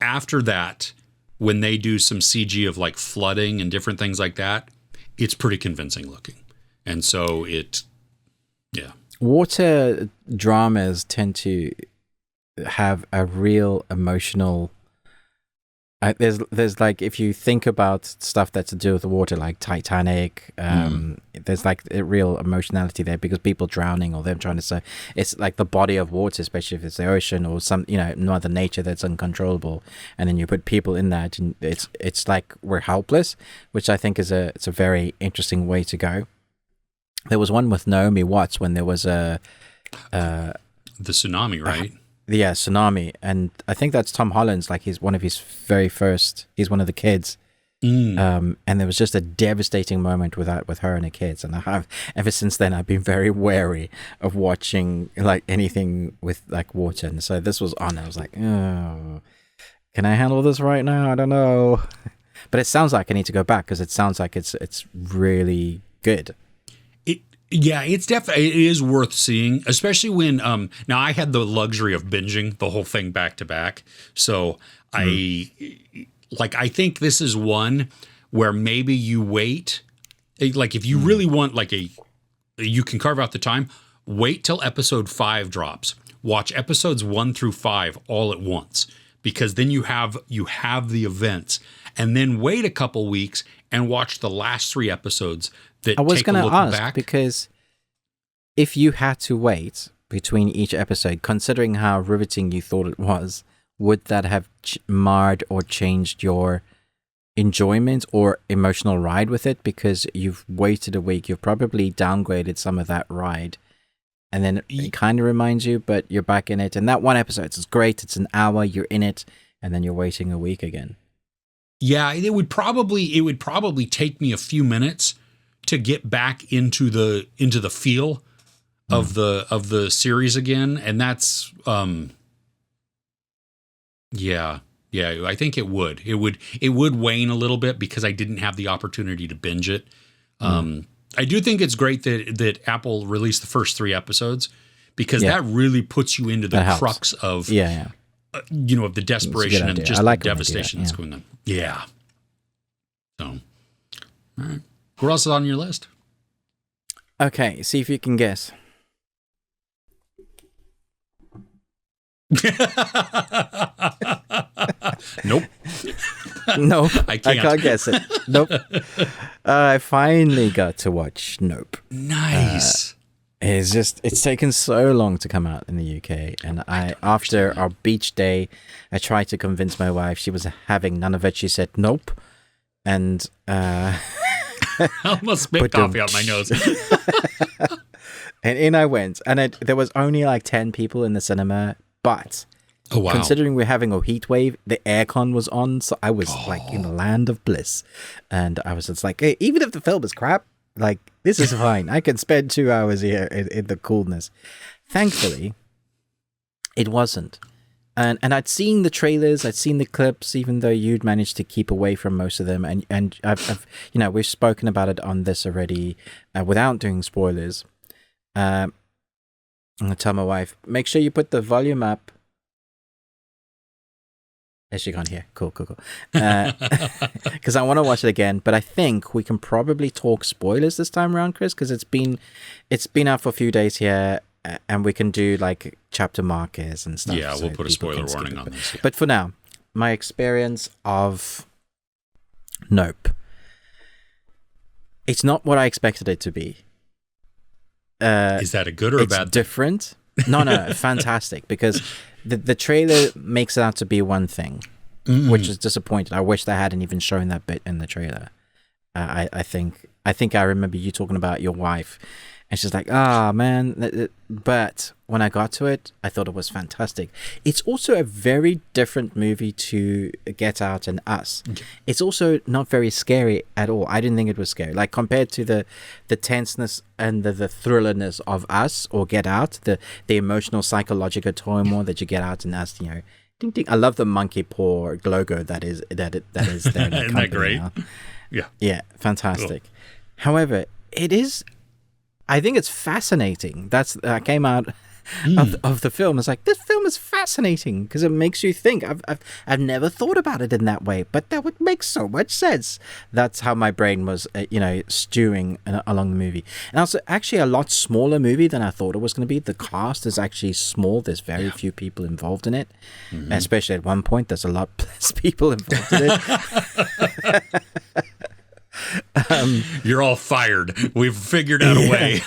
after that, when they do some CG of like flooding and different things like that, it's pretty convincing looking. And so water dramas tend to have a real emotional. There's like, if you think about stuff that's to do with the water, like Titanic, there's like a real emotionality there because people drowning or them trying to say it's like the body of water, especially if it's the ocean or some, you know, mother nature that's uncontrollable, and then you put people in that, and it's like we're helpless, which I think is it's a very interesting way to go. There was one with Naomi Watts when there was the tsunami, right? Yeah, tsunami, and I think that's Tom Holland's. Like he's one of the kids, and there was just a devastating moment with her and the kids. And I have ever since then I've been very wary of watching like anything with like water. And so this was on. I was like, oh, Can I handle this right now? I don't know. But it sounds like I need to go back because it sounds like it's really good. It's definitely, it is worth seeing, especially when now I had the luxury of binging the whole thing back to back. So I think this is one where maybe you wait, like if you really want you can carve out the time, wait till episode 5 drops. Watch episodes 1 through 5 all at once, because then you have the events, and then wait a couple weeks and watch the last 3 episodes that I was take a going to look ask back. because if you had to wait between each episode, considering how riveting you thought it was, would that have marred or changed your enjoyment or emotional ride with it? Because you've waited a week, you've probably downgraded some of that ride, and then it kind of reminds you, but you're back in it. And that one episode is great. It's an hour, you're in it, and then you're waiting a week again. Yeah, it would probably take me a few minutes to get back into the feel of the series again, and that's I think it would wane a little bit because I didn't have the opportunity to binge it. I do think it's great that Apple released the first 3 episodes, because that really puts you into the crux of of the desperation and just the devastation that's going on. Yeah. So, all right. What else is on your list? Okay, see if you can guess. Nope. Nope. I can't guess it. Nope. I finally got to watch Nope. Nice. It's taken so long to come out in the UK, and after our beach day, I tried to convince my wife. She was having none of it. She said nope, and I almost spit coffee out my nose. And in I went, and there was only like 10 people in the cinema, but considering we're having a heat wave, the aircon was on, so I was like in a land of bliss, and I was just like, hey, even if the film is crap, like, this is fine. I can spend 2 hours here in the coolness. Thankfully, it wasn't. And I'd seen the trailers, I'd seen the clips, even though you'd managed to keep away from most of them. And I've we've spoken about it on this already without doing spoilers. I'm going to tell my wife, make sure you put the volume up. Has she gone here? Cool. Because I want to watch it again, but I think we can probably talk spoilers this time around, Chris, because it's been out for a few days here, and we can do like chapter markers and stuff. Yeah, we'll put a spoiler warning on this. Yeah. But for now, my experience of Nope. It's not what I expected it to be. Is that a good or a bad thing? It's different. No, fantastic, because the trailer makes it out to be one thing, which is disappointing. I wish they hadn't even shown that bit in the trailer. I think I remember you talking about your wife, and she's like, man. But when I got to it, I thought it was fantastic. It's also a very different movie to Get Out and Us. Okay. It's also not very scary at all. I didn't think it was scary. Like, compared to the tenseness and the thrillerness of Us or Get Out, the emotional, psychological turmoil that you get out in Us, ding, ding. I love the monkey paw logo that is there. In the Isn't that great? Now. Yeah, fantastic. Cool. However, it is. I think it's fascinating. I came out of the film. It's like, this film is fascinating because it makes you think. I've never thought about it in that way, but that would make so much sense. That's how my brain was, stewing along the movie. And also, actually, a lot smaller movie than I thought it was going to be. The cast is actually small. There's very few people involved in it, especially at one point. There's a lot less people involved in it. You're all fired. We've figured out a way.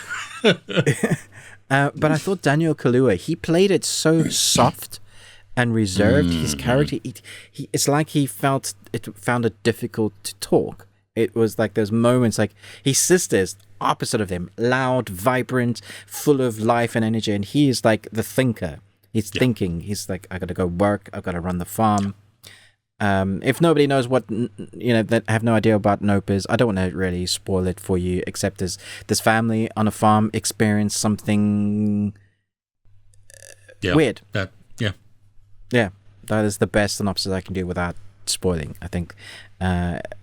But I thought Daniel Kaluuya, he played it so soft and reserved. His character, it's like he found it difficult to talk. It was like those moments, like his sister's opposite of him, loud, vibrant, full of life and energy, and he is like the thinker. He's thinking. He's like, I got to go work. I got to run the farm. If nobody knows what, that have no idea about Nope is, I don't want to really spoil it for you, except this family on a farm experienced something weird. Yeah. that is the best synopsis I can do without spoiling. I think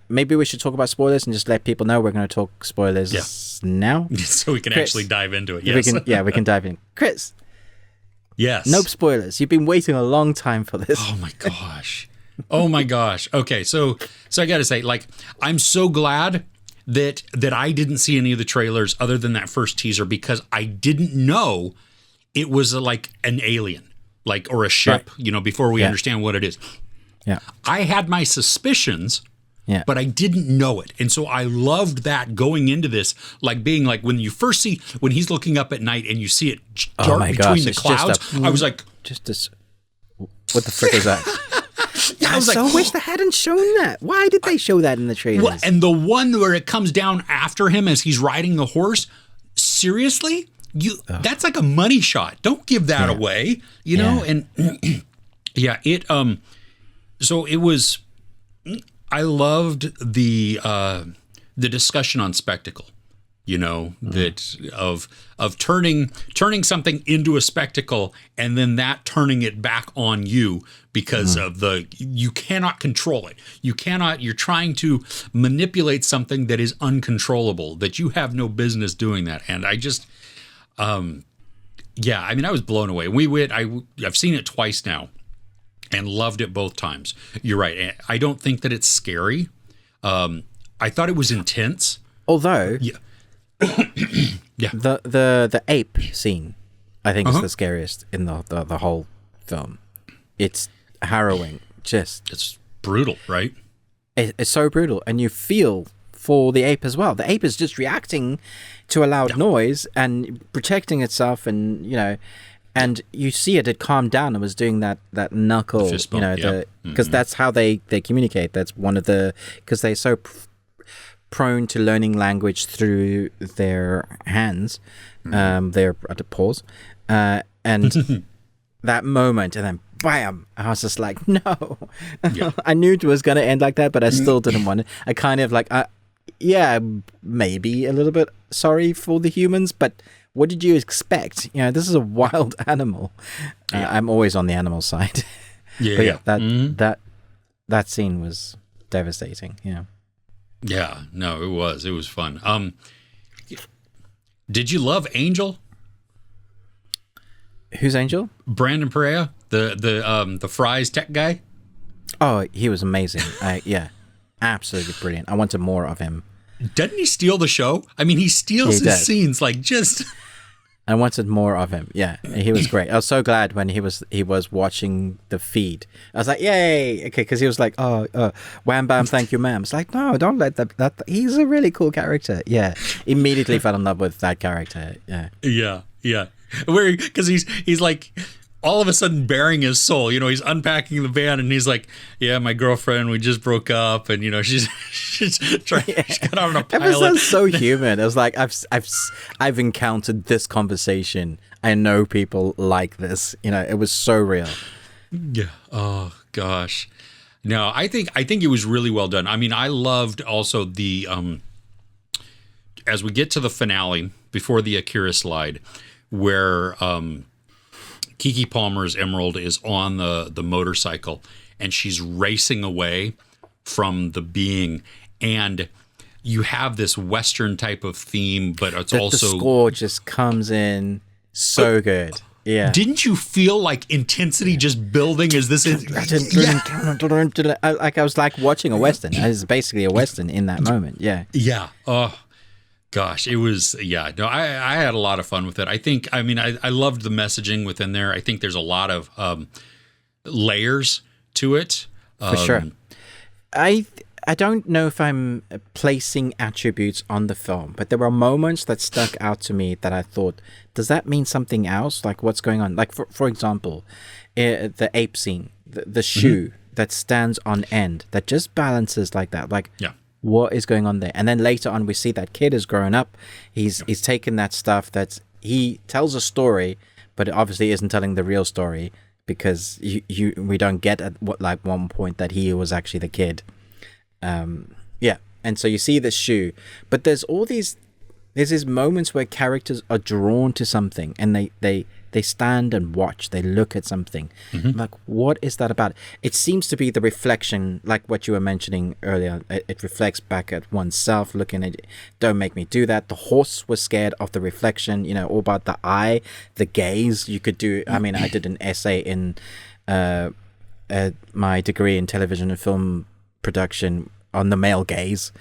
maybe we should talk about spoilers and just let people know we're going to talk spoilers now, so we can Chris, actually dive into it. Yes, we can dive in. Chris, yes, no spoilers. You've been waiting a long time for this. Oh my gosh. Okay, so I got to say, like, I'm so glad that I didn't see any of the trailers other than that first teaser, because I didn't know it was like an alien, like, or a ship, right. Before we understand what it is. Yeah. I had my suspicions, but I didn't know it. And so I loved that going into this, like being like when you first see, when he's looking up at night and you see it dart between the clouds, I was like, what the frick is that? I wish they hadn't shown that. Why did they show that in the trailers? Well, and the one where it comes down after him as he's riding the horse, seriously? That's like a money shot. Don't give that away, know? And so it was, I loved the discussion on spectacle, that of turning something into a spectacle and then that turning it back on you because of you cannot control it. You're trying to manipulate something that is uncontrollable, that you have no business doing that. And I just, I was blown away. I've seen it twice now and loved it both times. You're right. I don't think that it's scary. I thought it was intense. Although, the ape scene, I think, is the scariest in the whole film. It's harrowing. It's brutal, right? It's so brutal, and you feel for the ape as well. The ape is just reacting to a loud noise and protecting itself, and and you see it calmed down and was doing that knuckle, because that's how they communicate. That's one of because they're so prone to learning language through their hands, their paws, and that moment, and then bam, I was just like, no. I knew it was going to end like that, but I still didn't want it. I kind of like, maybe a little bit sorry for the humans, but what did you expect? This is a wild animal. I'm always on the animal side. That scene was devastating. Yeah, no, it was fun. Did you love Angel? Who's Angel? Brandon Perea, the Fry's tech guy. Oh, he was amazing. Absolutely brilliant. I wanted more of him. Doesn't he steal the show? I mean, he steals his scenes like just. I wanted more of him. Yeah, he was great. I was so glad when he was watching the feed. I was like, yay! Okay, because he was like, oh, wham bam, thank you, ma'am. It's like, no, don't let that. He's a really cool character. Yeah, immediately fell in love with that character. Yeah. Because he's like, all of a sudden bearing his soul. He's unpacking the van and he's like, yeah, my girlfriend, we just broke up, and she's trying. She's got on a pilot. It was so human. It was like I've encountered this conversation. I know people like this. It was so real. Yeah. Oh gosh. No, I think it was really well done. I mean, I loved also the as we get to the finale before the Akira slide, where Kiki Palmer's Emerald is on the motorcycle and she's racing away from the being, and you have this Western type of theme, but it's also the score just comes in so good. Yeah. Didn't you feel like intensity just building as this is? Like I was like watching a Western. It was basically a Western in that moment. Yeah. Yeah. Oh. Gosh, it was, no, I had a lot of fun with it. I loved the messaging within there. I think there's a lot of layers to it. For sure. I don't know if I'm placing attributes on the film, but there were moments that stuck out to me that I thought, does that mean something else? Like, what's going on? Like, for example, the ape scene, the shoe that stands on end, that just balances like that. Like, what is going on there? And then later on, we see that kid has grown up. He's taken that stuff he tells a story, but it obviously isn't telling the real story, because we don't get at one point that he was actually the kid. And so you see the shoe, but there's these moments where characters are drawn to something and they they stand and watch, they look at something. I'm like, what is that about? It seems to be the reflection, like what you were mentioning earlier. It reflects back at oneself, looking at it. Don't make me do that. The horse was scared of the reflection, all about the eye, the gaze. You could do, I mean, I did an essay in my degree in television and film production on the male gaze,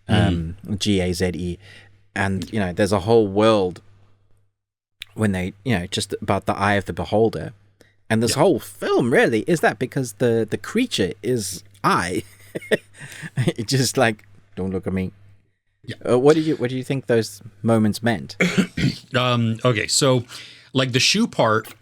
Gaze. And, there's a whole world when they, just about the eye of the beholder. And this whole film really is that, because the creature is I. It's just like, don't look at me. Yeah. What do you think those moments meant? Okay, so like the shoe part,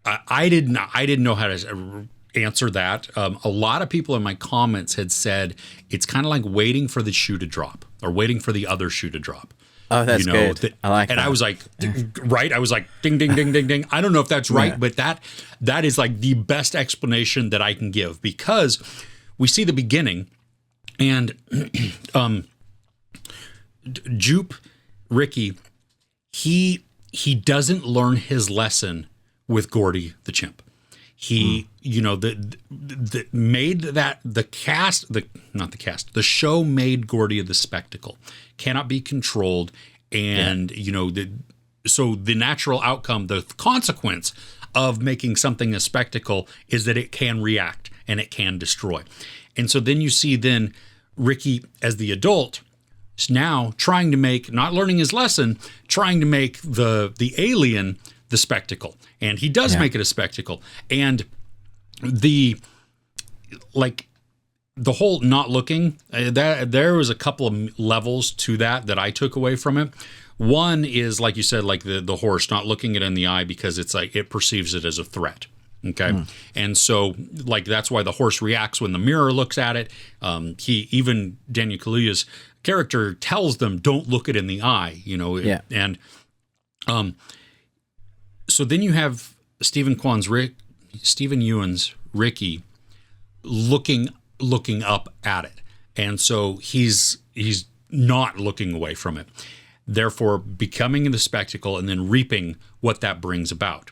I didn't know how to answer that. A lot of people in my comments had said it's kind of like waiting for the shoe to drop, or waiting for the other shoe to drop. Oh, that's good. I like that. And I was like, right? I was like, ding, ding, ding, ding, ding. I don't know if that's right, but that is like the best explanation that I can give, because we see the beginning, and Jupe, Ricky, he doesn't learn his lesson with Gordy the chimp. He, made that the show made Gordy the spectacle, cannot be controlled. And, so the natural outcome, the consequence of making something a spectacle is that it can react and it can destroy. And so then you see Ricky as the adult is now trying to make, not learning his lesson, trying to make the alien the spectacle. And he does make it a spectacle. And the whole not looking, there was a couple of levels to that I took away from it. One is, like you said, like the horse not looking it in the eye because it's like it perceives it as a threat. Okay. And so like that's why the horse reacts when the mirror looks at it. Even Daniel Kaluuya's character tells them, don't look it in the eye, and so then you have Stephen Ewan's Ricky looking up at it. And so he's not looking away from it, therefore becoming the spectacle and then reaping what that brings about.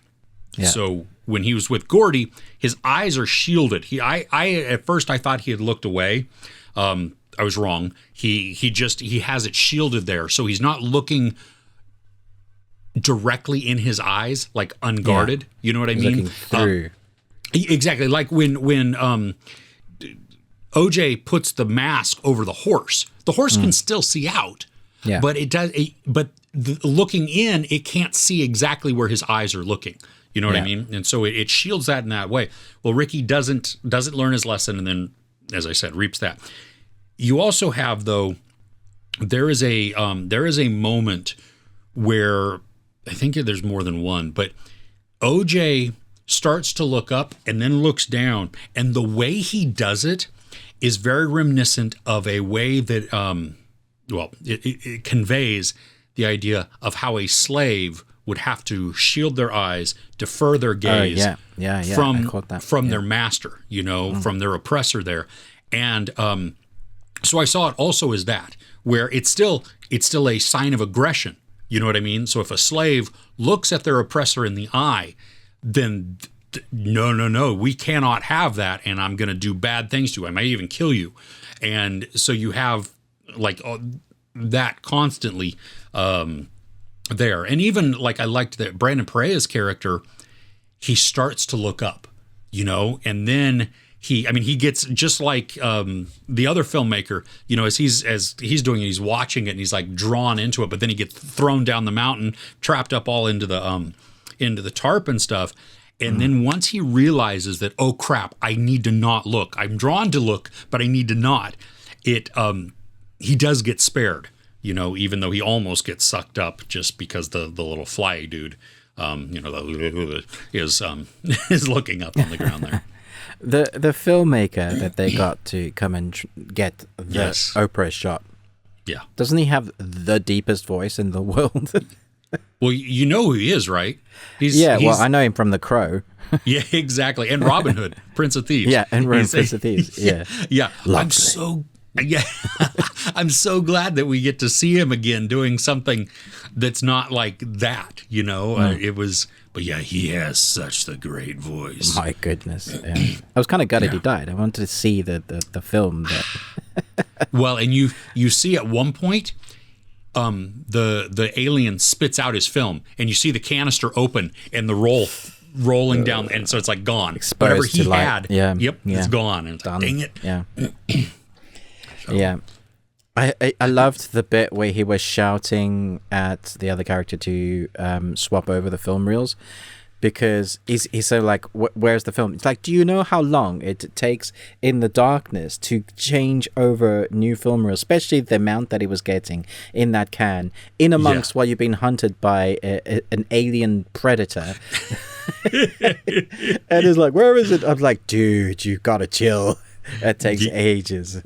Yeah. So when he was with Gordy, his eyes are shielded. I at first I thought he had looked away. I was wrong. He has it shielded there. So he's not looking directly in his eyes, like unguarded. Yeah. You know what I mean? Looking through. Exactly. Like when OJ puts the mask over the horse can still see out. Yeah. But looking in, it can't see exactly where his eyes are looking. You know what I mean? And so it shields that in that way. Well, Ricky doesn't learn his lesson, and then, as I said, reaps that. You also have, though, there is a moment where I think there's more than one, but OJ starts to look up and then looks down, and the way he does it is very reminiscent of a way that it conveys the idea of how a slave would have to shield their eyes, defer their gaze from their master, from their oppressor there. And so I saw it also as that, where it's still a sign of aggression. You know what I mean? So if a slave looks at their oppressor in the eye, then no, we cannot have that, and I'm going to do bad things to you. I might even kill you. And so you have like that constantly there. And even like I liked that Brandon Perea's character, he starts to look up, and then he gets just like the other filmmaker, as he's doing it, he's watching it and he's like drawn into it, but then he gets thrown down the mountain, trapped up all into the tarp and stuff. And then once he realizes that, oh crap, I need to not look. I'm drawn to look, but I need to not. He does get spared, even though he almost gets sucked up just because the little fly dude, is looking up on the ground there. The filmmaker that they got to come and get the Oprah shot. Yeah. Doesn't he have the deepest voice in the world? Well, you know who he is, right? Well, I know him from The Crow. Yeah, exactly. And Robin Hood, Prince of Thieves. Yeah, and Prince of Thieves. Yeah. Yeah. I'm so glad that we get to see him again doing something that's not like that, It was But yeah, he has such the great voice. My goodness. Yeah. I was kind of gutted he died. I wanted to see the film. Well, and you see at one point, the alien spits out his film, and you see the canister open and the rolling down, and so it's like gone. Exposed Whatever he to light. had, Yeah. it's gone. And it's like, dang it. Yeah. Yeah. I loved the bit where he was shouting at the other character to swap over the film reels, because he's so like, where's the film? It's like, do you know how long it takes in the darkness to change over new film reels, especially the amount that he was getting in that can, in amongst while you've been hunted by an alien predator. And it's like, where is it? I'm like, dude, you gotta chill. That takes ages.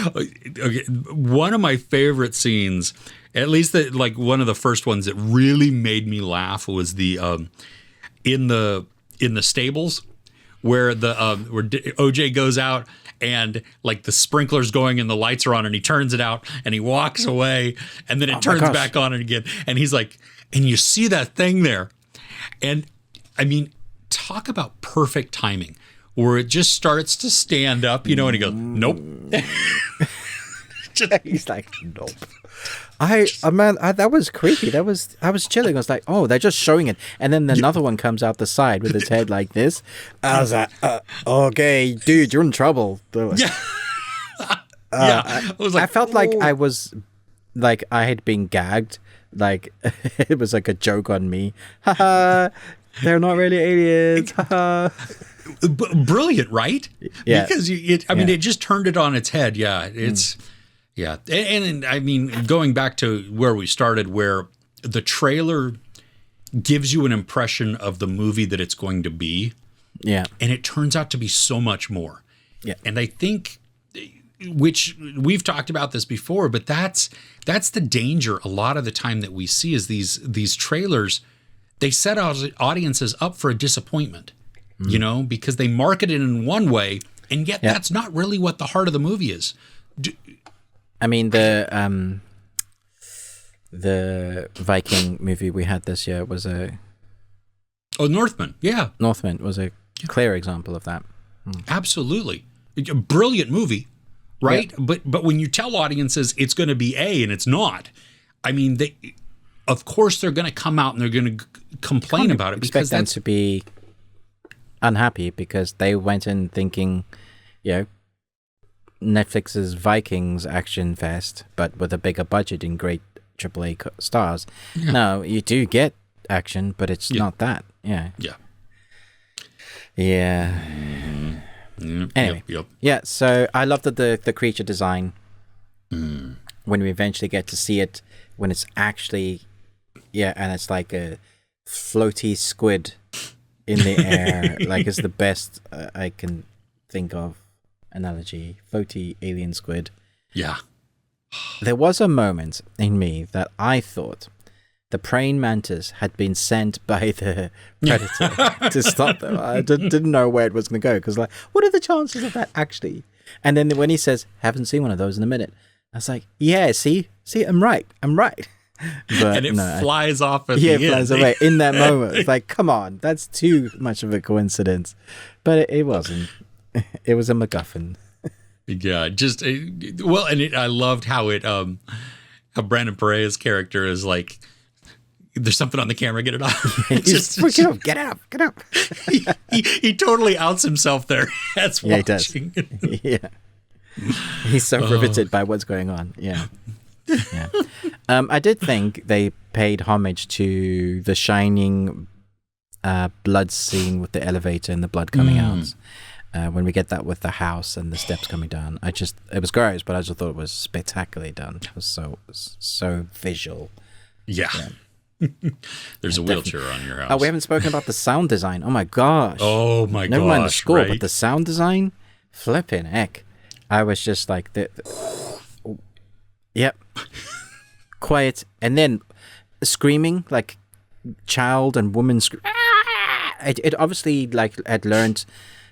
Okay, one of my favorite scenes, at least one of the first ones that really made me laugh, was the in the stables where where OJ goes out and like the sprinkler's going and the lights are on and he turns it out and he walks away and then it turns back on again, and he's like, and you see that thing there, and I mean, talk about perfect timing. Where it just starts to stand up, and he goes, nope. He's like, nope. That was creepy. I was chilling. I was like, oh, they're just showing it. And then another one comes out the side with its head like this. I was like, okay, dude, you're in trouble. Yeah. I was like, I felt like I was, like I had been gagged. Like it was like a joke on me. Haha, they're not really aliens. Haha. Brilliant, right? Yeah. Because it just turned it on its head. Yeah, it's yeah, and I mean, going back to where we started, where the trailer gives you an impression of the movie that it's going to be. Yeah, and it turns out to be so much more. Yeah, and I think, which we've talked about this before, but that's the danger a lot of the time that we see is these trailers. They set audiences up for a disappointment. Because they market it in one way, and yet that's not really what the heart of the movie is. I mean, the Viking movie we had this year was Northman. Yeah, Northman was a clear example of that. Absolutely, a brilliant movie, right? Yeah. But when you tell audiences it's going to be A and it's not, I mean, of course they're going to come out and they're going to complain about it because that's to be unhappy because they went in thinking, Netflix's Vikings action fest, but with a bigger budget and great AAA stars. Yeah. No, you do get action, but it's not that. Yeah. Yeah. Yeah. Mm-hmm. Anyway. Yep. Yeah, so I love the creature design. When we eventually get to see it, when it's actually, and it's like a floaty squid in the air, like it's the best I can think of analogy. Floaty alien squid. Yeah. There was a moment in me that I thought the praying mantis had been sent by the predator to stop them. I didn't know where it was going to go because, like, what are the chances of that actually? And then when he says, "Haven't seen one of those in a minute," I was like, "Yeah, see, I'm right." But and it flies off at the end. Yeah, it flies away in that moment. It's like, come on, that's too much of a coincidence. But it wasn't. It was a MacGuffin. Yeah, I loved how how Brandon Pereira's character is like, there's something on the camera, get it off. Get up. He totally outs himself there as watching. He does. Yeah. He's so riveted by what's going on. Yeah. Yeah. I did think they paid homage to the Shining blood scene with the elevator and the blood coming out. When we get that with the house and the steps coming down, it was gross, but I just thought it was spectacularly done. It was so visual. Yeah. There's a wheelchair on your house. Oh, we haven't spoken about the sound design. Oh my gosh. Oh my gosh. Never mind the score, right? But the sound design, flipping heck. I was just like, yep. Quiet. And then screaming, like child and woman screaming. It obviously had learned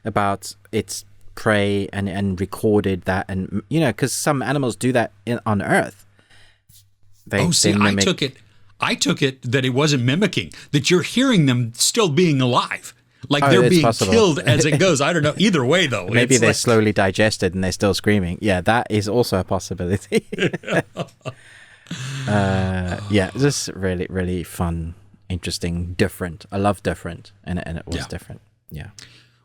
about its prey and recorded that, and because some animals do that on Earth. I I took it that it wasn't mimicking, that you're hearing them still being alive. Like they're it's being possible. killed as it goes. I don't know. Either way, though. Maybe it's they're like, slowly digested and they're still screaming. Yeah, that is also a possibility. Yeah, this is really, really fun, interesting, different. I love different, and it was different. Yeah.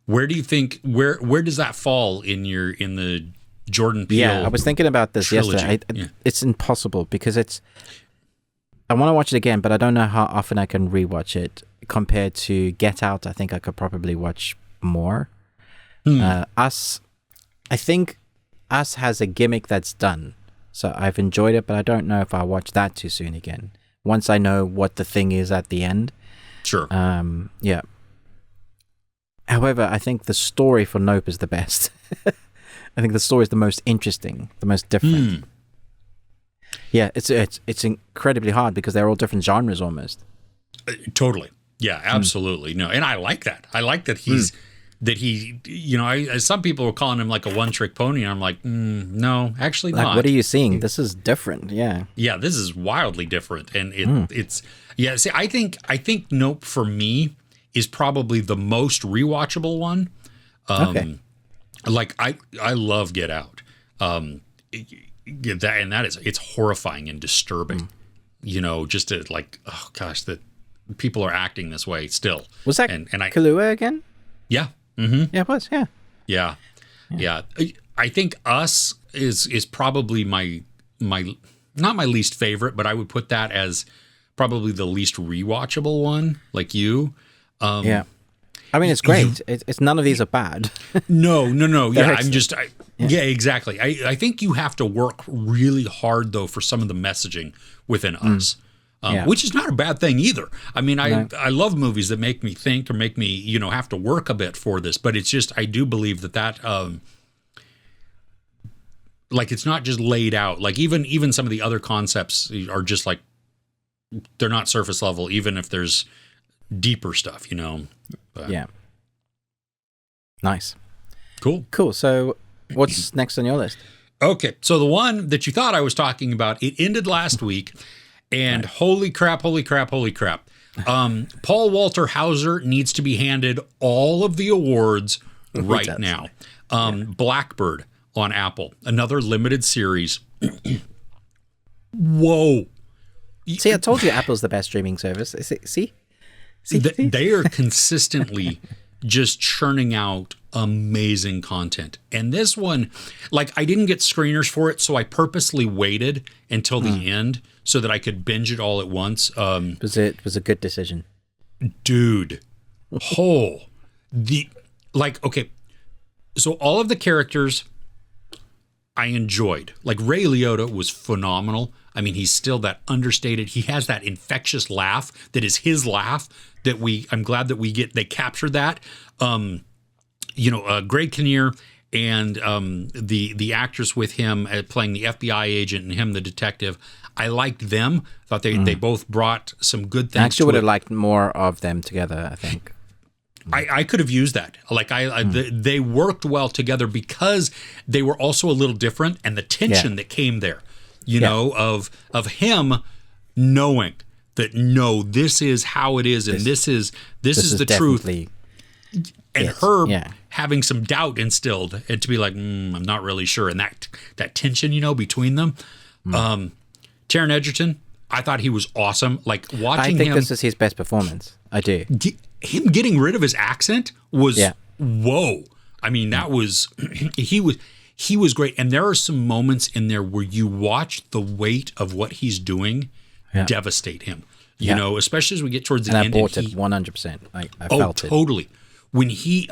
Where do you think where does that fall in the Jordan Peele? Yeah, I was thinking about this trilogy? yesterday. It's impossible because I want to watch it again, but I don't know how often I can rewatch it compared to Get Out. I think I could probably watch more. Us, I think Us has a gimmick that's done. So I've enjoyed it, but I don't know if I'll watch that too soon again. Once I know what the thing is at the end. Sure. Yeah. However, I think the story for Nope is the best. I think the story is the most interesting, the most different. Yeah, it's incredibly hard because they're all different genres almost. Totally. Yeah, absolutely. No, and I like that. I like that that he, some people were calling him like a one-trick pony, and I'm like, no, actually Like, not. what are you seeing? This is different. Yeah. Yeah, this is wildly different, and it's See, I think Nope for me is probably the most rewatchable one. Okay. Like I love Get Out. It's horrifying and disturbing. Just to like, oh gosh, that people are acting this way still. Was that Kahlua again? Yeah. Mm-hmm. Yeah, it was. Yeah. Yeah. I think Us is probably my not my least favorite, but I would put that as probably the least rewatchable one. Like you. Yeah. I mean, it's great. It's none of these are bad. No. Yeah, excellent. Yeah, exactly. I think you have to work really hard though for some of the messaging within Us. Which is not a bad thing either. I mean, I love movies that make me think or make me, have to work a bit for this. But it's just, I do believe that like, it's not just laid out. Like, even some of the other concepts are just like, they're not surface level, even if there's deeper stuff, But, yeah. Nice. Cool. So what's next on your list? Okay. So the one that you thought I was talking about, it ended last week. And holy crap. Paul Walter Hauser needs to be handed all of the awards right now. Blackbird on Apple, another limited series. Whoa. See, I told you Apple's the best streaming service. See? They are consistently just churning out amazing content. And this one, like, I didn't get screeners for it, so I purposely waited until the end so that I could binge it all at once. It was a good decision. Dude. Okay. So all of the characters I enjoyed. Like, Ray Liotta was phenomenal. I mean, he's still that understated. He has that infectious laugh that is his laugh that I'm glad that they captured that. Greg Kinnear and the actress with him playing the FBI agent and him the detective. I liked them. Thought they both brought some good things. I actually would have liked more of them together, I think. I could have used that. Like they worked well together because they were also a little different, and the tension that came there, of him knowing that no, this is how it is, and this is the truth, and her having some doubt instilled, and to be like, I'm not really sure, and that tension, between them. Taron Egerton, I thought he was awesome. Like, watching him. I think this is his best performance. I do. Him getting rid of his accent was whoa. I mean, that was he was great. And there are some moments in there where you watch the weight of what he's doing devastate him. You know, especially as we get towards the end. I bought it 100%. I felt it. Totally. When he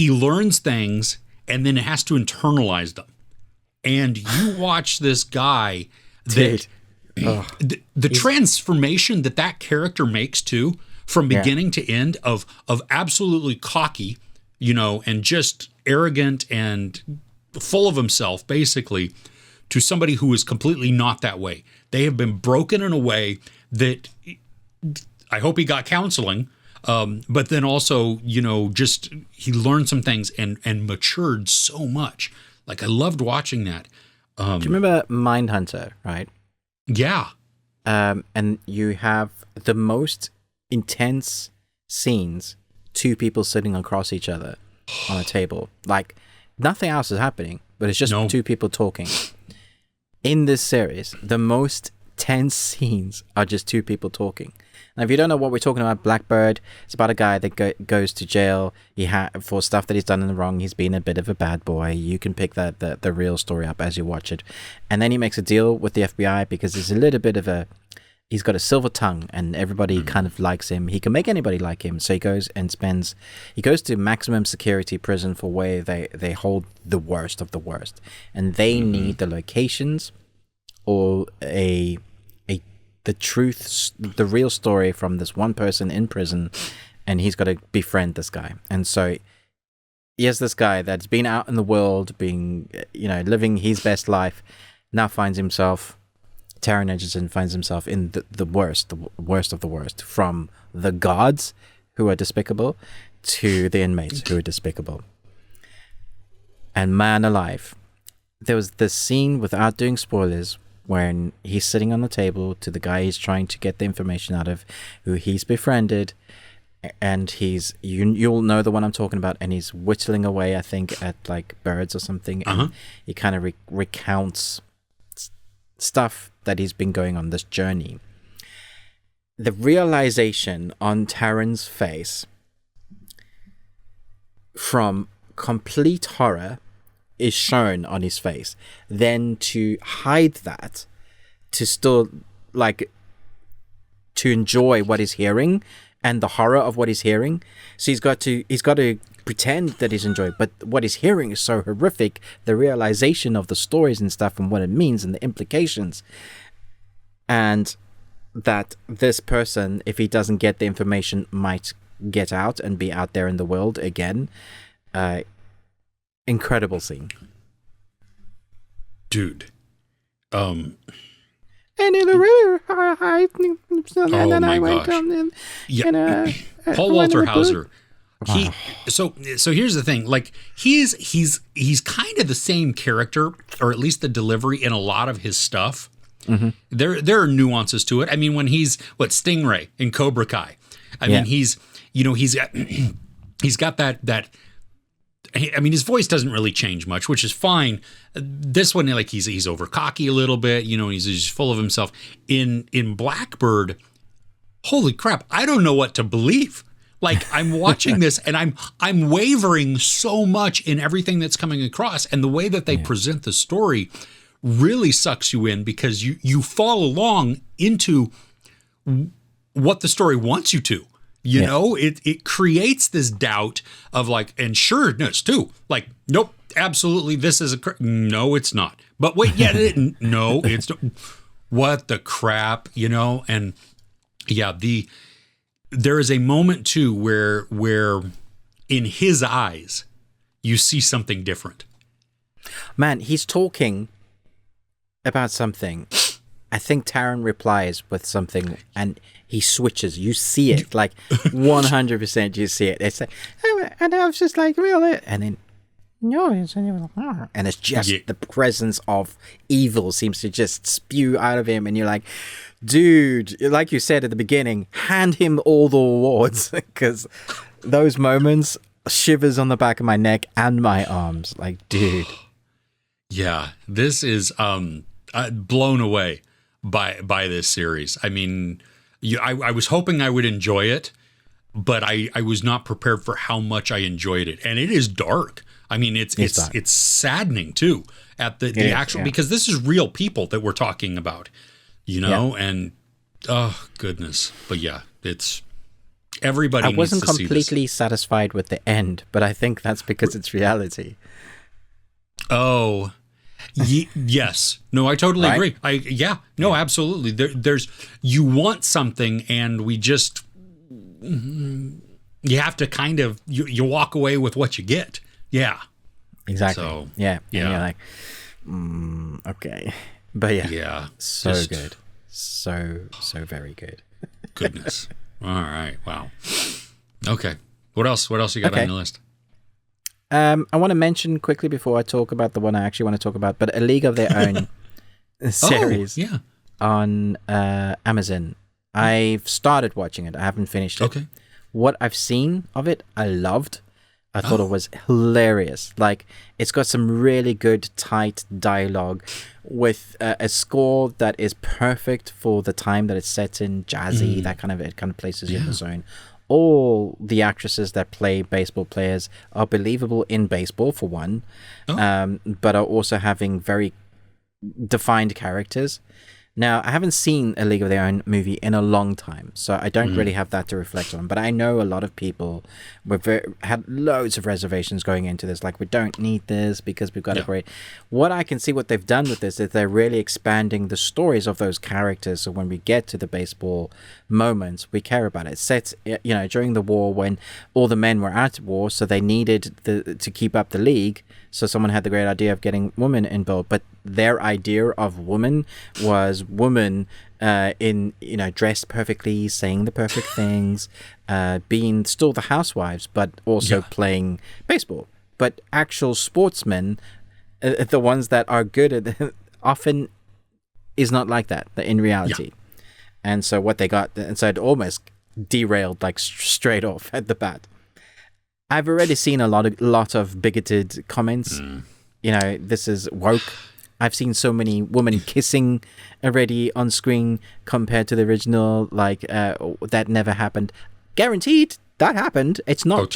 learns things and then has to internalize them. And you watch this guy that the transformation that character makes too, from beginning to end, of absolutely cocky, and just arrogant and full of himself, basically, to somebody who is completely not that way. They have been broken in a way that I hope he got counseling, but then also, just he learned some things and matured so much. Like, I loved watching that. Do you remember Mindhunter, right? Yeah. And you have the most intense scenes, two people sitting across each other on a table. Like, nothing else is happening, but it's just two people talking. In this series, the most tense scenes are just two people talking. Now, if you don't know what we're talking about, Blackbird, it's about a guy that goes to jail for stuff that he's done in the wrong. He's been a bit of a bad boy. You can pick the real story up as you watch it. And then he makes a deal with the FBI because he's a little bit of he's got a silver tongue and everybody kind of likes him. He can make anybody like him. So he goes to maximum security prison for where they hold the worst of the worst. And they need the locations or the truth, the real story from this one person in prison, and he's got to befriend this guy. And so he has this guy that's been out in the world, living his best life, now finds himself, Taron Egerton finds himself in the worst of the worst, from the guards who are despicable to the inmates who are despicable. And man alive, there was this scene, without doing spoilers, when he's sitting on the table to the guy he's trying to get the information out of, who he's befriended, and you'll know the one I'm talking about, and he's whittling away, I think, at like birds or something, and he kind of recounts stuff that he's been going on this journey. The realization on Taron's face from complete horror is shown on his face. Then to hide that, to still to enjoy what he's hearing and the horror of what he's hearing. So he's got to pretend that he's enjoying, but what he's hearing is so horrific. The realization of the stories and stuff and what it means and the implications, and that this person, if he doesn't get the information, might get out and be out there in the world again. Incredible scene, dude. And in a really high, and then my I went gosh. on Yeah. Paul Walter Hauser. So here's the thing. Like, he's kind of the same character, or at least the delivery in a lot of his stuff. Mm-hmm. There are nuances to it. I mean, when he's Stingray in Cobra Kai, I mean, he's got that. I mean, his voice doesn't really change much, which is fine. This one, like, he's over cocky a little bit, he's just full of himself. In Blackbird, holy crap, I don't know what to believe. Like, I'm watching this and I'm wavering so much in everything that's coming across, and the way that they present the story really sucks you in, because you fall along into what the story wants you to. You know, it creates this doubt of like, and sureness too. Like, nope, absolutely, this is no, it's not. But wait, no, it's what the crap, and there is a moment too where in his eyes you see something different. Man, he's talking about something. I think Taron replies with something, and he switches. You see it, like 100%. You see it. It's like, and I was just like, really? And then, no, and it's just the presence of evil seems to just spew out of him, and you're like, dude, like you said at the beginning, hand him all the awards, because those moments, shivers on the back of my neck and my arms. Like, dude. Yeah, this is blown away by this series. I mean, I was hoping I would enjoy it, but I was not prepared for how much I enjoyed it. And it is dark. I mean, it's saddening too at the actual, because this is real people that we're talking about, and oh goodness. But yeah, it's everybody needs to see this. I wasn't completely satisfied with the end, but I think that's because it's reality. Oh, yes. No, I totally agree. Absolutely. There's you want something, and we just you have to kind of you walk away with what you get. Yeah. Exactly. So, yeah. And you're like, okay, but so good, so very good. Goodness. All right. Wow. Okay. What else? What else you got on the list? I want to mention quickly before I talk about the one I actually want to talk about, but A League of Their Own series. Oh, yeah. on Amazon. I've started watching it. I haven't finished it. Okay. What I've seen of it, I loved. I thought it was hilarious. Like, it's got some really good, tight dialogue with a score that is perfect for the time that it's set in, jazzy, that kind of, it kind of places you in the zone. All the actresses that play baseball players are believable in baseball, for one, but are also having very defined characters. Now, I haven't seen A League of Their Own movie in a long time, so I don't really have that to reflect on. But I know a lot of people had loads of reservations going into this. Like, we don't need this because we've got a great... What I can see what they've done with this is they're really expanding the stories of those characters. So when we get to the baseball moments, we care about it. It's set, during the war when all the men were at war, so they needed to keep up the league. So someone had the great idea of getting women involved, but their idea of woman was woman dressed perfectly, saying the perfect things, being still the housewives, but also playing baseball. But actual sportsmen, the ones that are good at often is not like that in reality. And so what they got, and so it almost derailed like straight off at the bat. I've already seen a lot of bigoted comments. This is woke. I've seen so many women kissing already on screen compared to the original, that never happened. Guaranteed that happened. It's not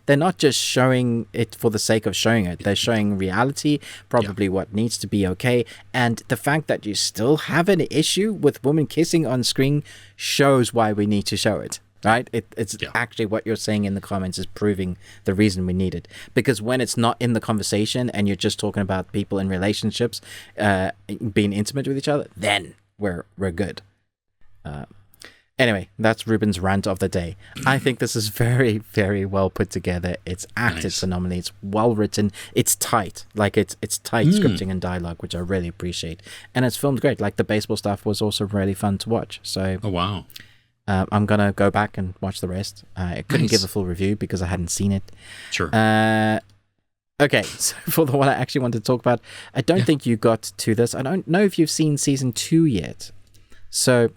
they're not just showing it for the sake of showing it. They're showing reality, probably what needs to be okay. And the fact that you still have an issue with women kissing on screen shows why we need to show it. Right? It's actually what you're saying in the comments is proving the reason we need it. Because when it's not in the conversation and you're just talking about people in relationships being intimate with each other, then we're good. Anyway, that's Ruben's rant of the day. I think this is very, very well put together. It's acted phenomenally. It's well written. It's tight. Like it's tight scripting and dialogue, which I really appreciate. And it's filmed great. Like the baseball stuff was also really fun to watch. So, oh wow. I'm going to go back and watch the rest. I couldn't give a full review because I hadn't seen it. Sure. Okay, so for the one I actually wanted to talk about, I don't think you got to this. I don't know if you've seen season 2 yet. So,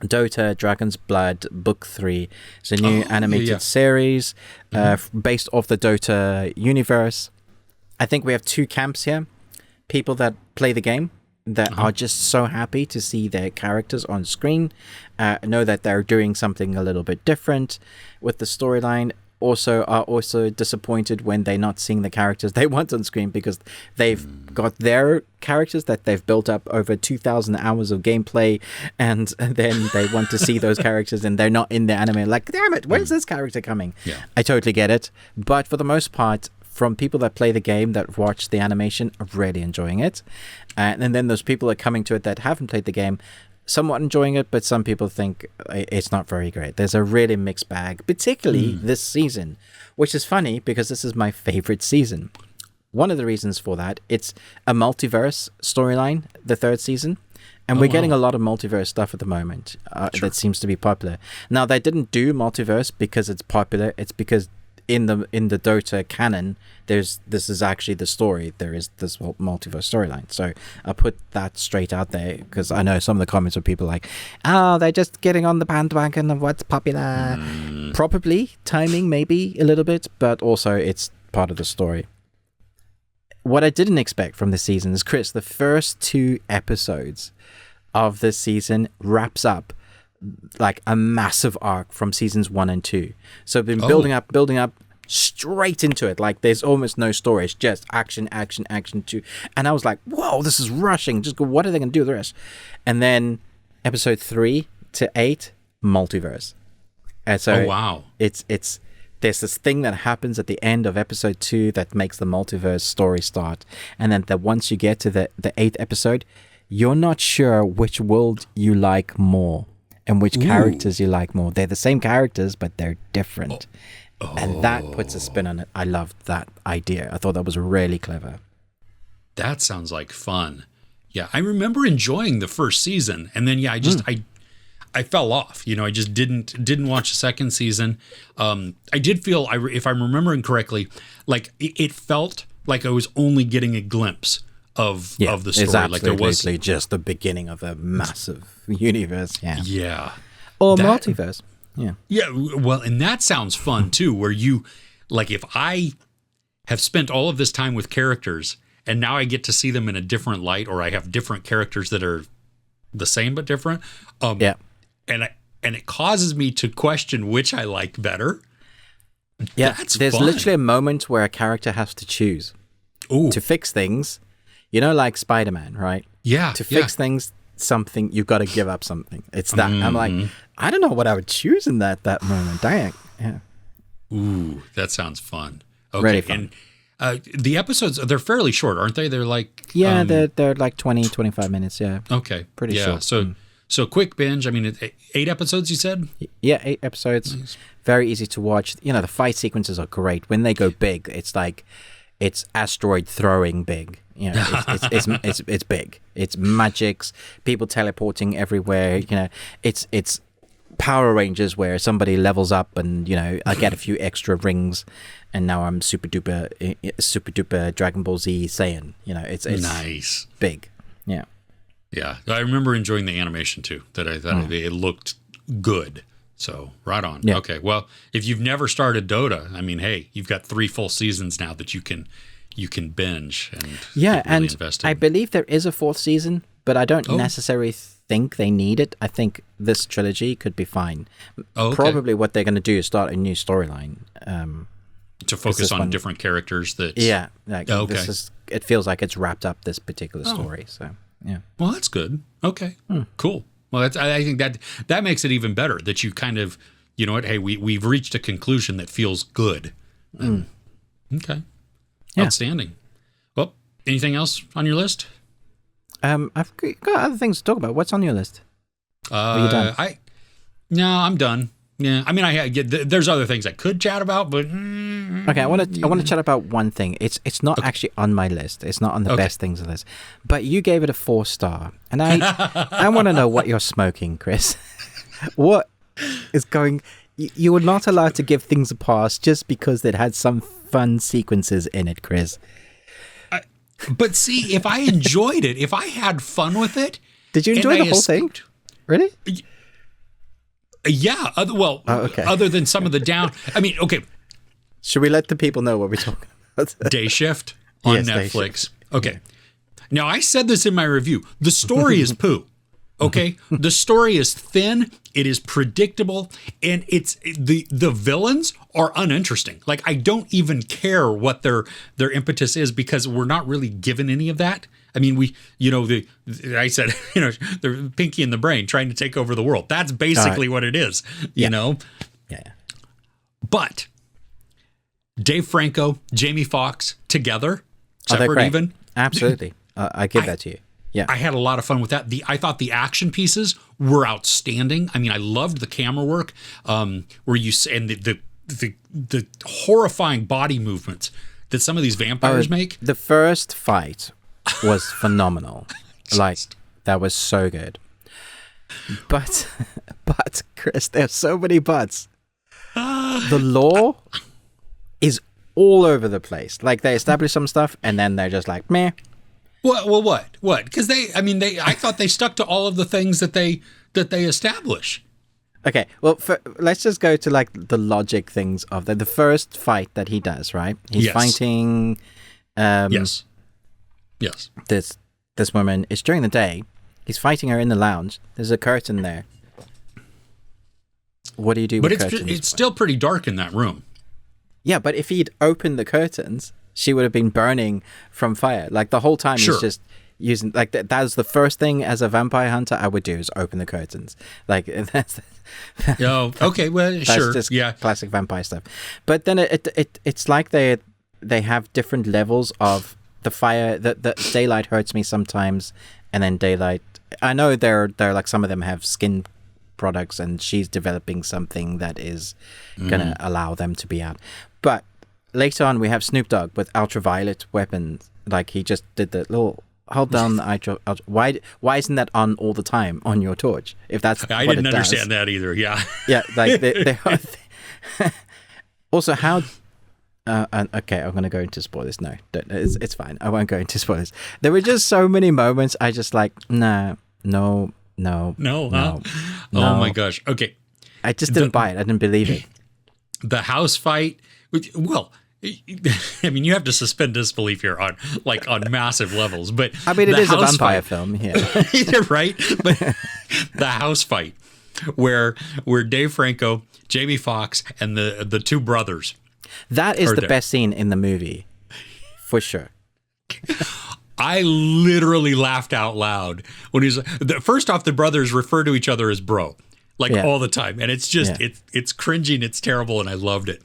DOTA, Dragon's Blood, Book 3. It's a new animated series based off the DOTA universe. I think we have 2 camps here. People that play the game, that are just so happy to see their characters on screen, know that they're doing something a little bit different with the storyline. Also are also disappointed when they're not seeing the characters they want on screen because they've got their characters that they've built up over 2,000 hours of gameplay, and then they want to see those characters and they're not in the anime. Like, damn it, where's this character coming? I totally get it, but for the most part, from people that play the game, that watch the animation, are really enjoying it. And then those people are coming to it that haven't played the game, somewhat enjoying it, but some people think it's not very great. There's a really mixed bag, particularly this season, which is funny because this is my favorite season. One of the reasons for that, it's a multiverse storyline, the 3rd season. And we're getting a lot of multiverse stuff at the moment that seems to be popular. Now, they didn't do multiverse because it's popular. It's because in the DOTA canon, this is actually the story. There is this whole multiverse storyline. So I put that straight out there because I know some of the comments of people like, oh, they're just getting on the bandwagon of what's popular. Probably timing, maybe a little bit, but also it's part of the story. What I didn't expect from this season is, Chris, the first 2 episodes of this season wraps up like a massive arc from seasons 1 and 2. So been building up straight into it. Like there's almost no story. It's just action, 2. And I was like, whoa, this is rushing. Just go, what are they going to do with the rest? And then episode 3 to 8, multiverse. And so it's there's this thing that happens at the end of episode 2 that makes the multiverse story start. And then once you get to the 8th episode, you're not sure which world you like more. And which characters you like more. They're the same characters, but they're different. And that puts a spin on it. I loved that idea. I thought that was really clever. That sounds like fun. Yeah, I remember enjoying the first season. And then, I fell off. I just didn't watch the second season. I did feel, if I'm remembering correctly, like it felt like I was only getting a glimpse of the story. It's Like there was absolutely just the beginning of a massive universe. Yeah. Yeah. Or multiverse. Yeah. Yeah. Well, and that sounds fun too, where you, like, if I have spent all of this time with characters and now I get to see them in a different light, or I have different characters that are the same but different. Yeah. And it causes me to question which I like better. Yeah. That's There's fun. literally a moment where a character has to choose to fix things. You know, like Spider-Man, right? Yeah. To fix things, something, you've got to give up something. It's that. I'm like, I don't know what I would choose in that moment. Dang. Yeah. Ooh, that sounds fun. Okay. Really fun. And the episodes, they're fairly short, aren't they? They're like... Yeah, they're like 20, 25 minutes, yeah. Okay. Pretty short. So quick binge. I mean, 8 episodes, you said? Yeah, 8 episodes. Nice. Very easy to watch. You know, the fight sequences are great. When they go big, it's like, it's asteroid throwing big. You know, it's big. It's magics, people teleporting everywhere. You know, it's Power Rangers where somebody levels up and, you know, I get a few extra rings and now I'm super duper Dragon Ball Z Saiyan. You know, it's nice, big. Yeah. Yeah. I remember enjoying the animation too, that I thought it looked good. So right on. Yeah. Okay. Well, if you've never started Dota, I mean, hey, you've got 3 full seasons now that you can binge and really and invested. I believe there is a 4th season, but I don't necessarily think they need it. I think this trilogy could be fine. Okay. Probably what they're going to do is start a new storyline. To focus on different characters that... Yeah. It feels like it's wrapped up, this particular story. So, yeah. Well, that's good. Okay. Cool. Well, I think that makes it even better that you kind of, you know what, hey, we've reached a conclusion that feels good. Okay. Yeah. Outstanding. Well, anything else on your list? I've got other things to talk about. What's on your list? Are you done? No, I'm done. Yeah, I mean, there's other things I could chat about, but okay, I want to chat about one thing. It's not actually on my list. It's not on the best things list. But you gave it a 4-star, and I want to know what you're smoking, Chris. What is going? You were not allowed to give things a pass just because it had some fun sequences in it, Chris. But see, if I enjoyed it, if I had fun with it, did you enjoy the whole thing? Really? Yeah. Other than some of the down. I mean, okay. Should we let the people know what we're talking about? Day Shift on Netflix. Okay. Now, I said this in my review. The story is poo. Okay. The story is thin. It is predictable, and it's the villains are uninteresting. Like, I don't even care what their impetus is because we're not really given any of that. I mean, I said, you know, the Pinky and the Brain trying to take over the world. That's basically what it is, you know? Yeah. But Dave Franco, Jamie Foxx together, separate even. Absolutely. I give that to you. Yeah. I had a lot of fun with that. I thought the action pieces were outstanding. I mean, I loved the camera work, where you and the horrifying body movements that some of these vampires make. The first fight was phenomenal. Like, that was so good. But Chris, there's so many buts. The lore is all over the place. Like, they establish some stuff and then they're just like, meh. Well, what? Because I thought they stuck to all of the things that they establish. Okay, well, let's just go to like the logic things of the first fight that he does. Right, he's fighting. Yes. This woman. It's during the day. He's fighting her in the lounge. There's a curtain there. What do you do? But with curtains? It's still pretty dark in that room. Yeah, but if he'd opened the curtains, she would have been burning from fire. Like, the whole time he's just using, like, that's the first thing as a vampire hunter I would do, is open the curtains. Like, that's okay, well, that's sure. Just yeah, classic vampire stuff. But then it's like they have different levels of the fire. The daylight hurts me sometimes, and then daylight, I know they're like, some of them have skin products, and she's developing something that is gonna allow them to be out. But later on, we have Snoop Dogg with ultraviolet weapons. Like, he just did the little hold down the why isn't that on all the time on your torch? If that's I didn't understand that either. Yeah. Yeah, like they also, how And okay, I'm gonna go into spoilers. No, it's fine. I won't go into spoilers. There were just so many moments. I just like no. No, huh? Oh my gosh. Okay. I just didn't buy it. I didn't believe it. The house fight. Well, I mean, you have to suspend disbelief here on massive levels. But I mean, it is a vampire film. Yeah. Right. But the house fight where Dave Franco, Jamie Foxx, and the two brothers. That is the best scene in the movie, for sure. I literally laughed out loud when first off, the brothers refer to each other as bro, all the time. And it's just, it's cringing. It's terrible. And I loved it.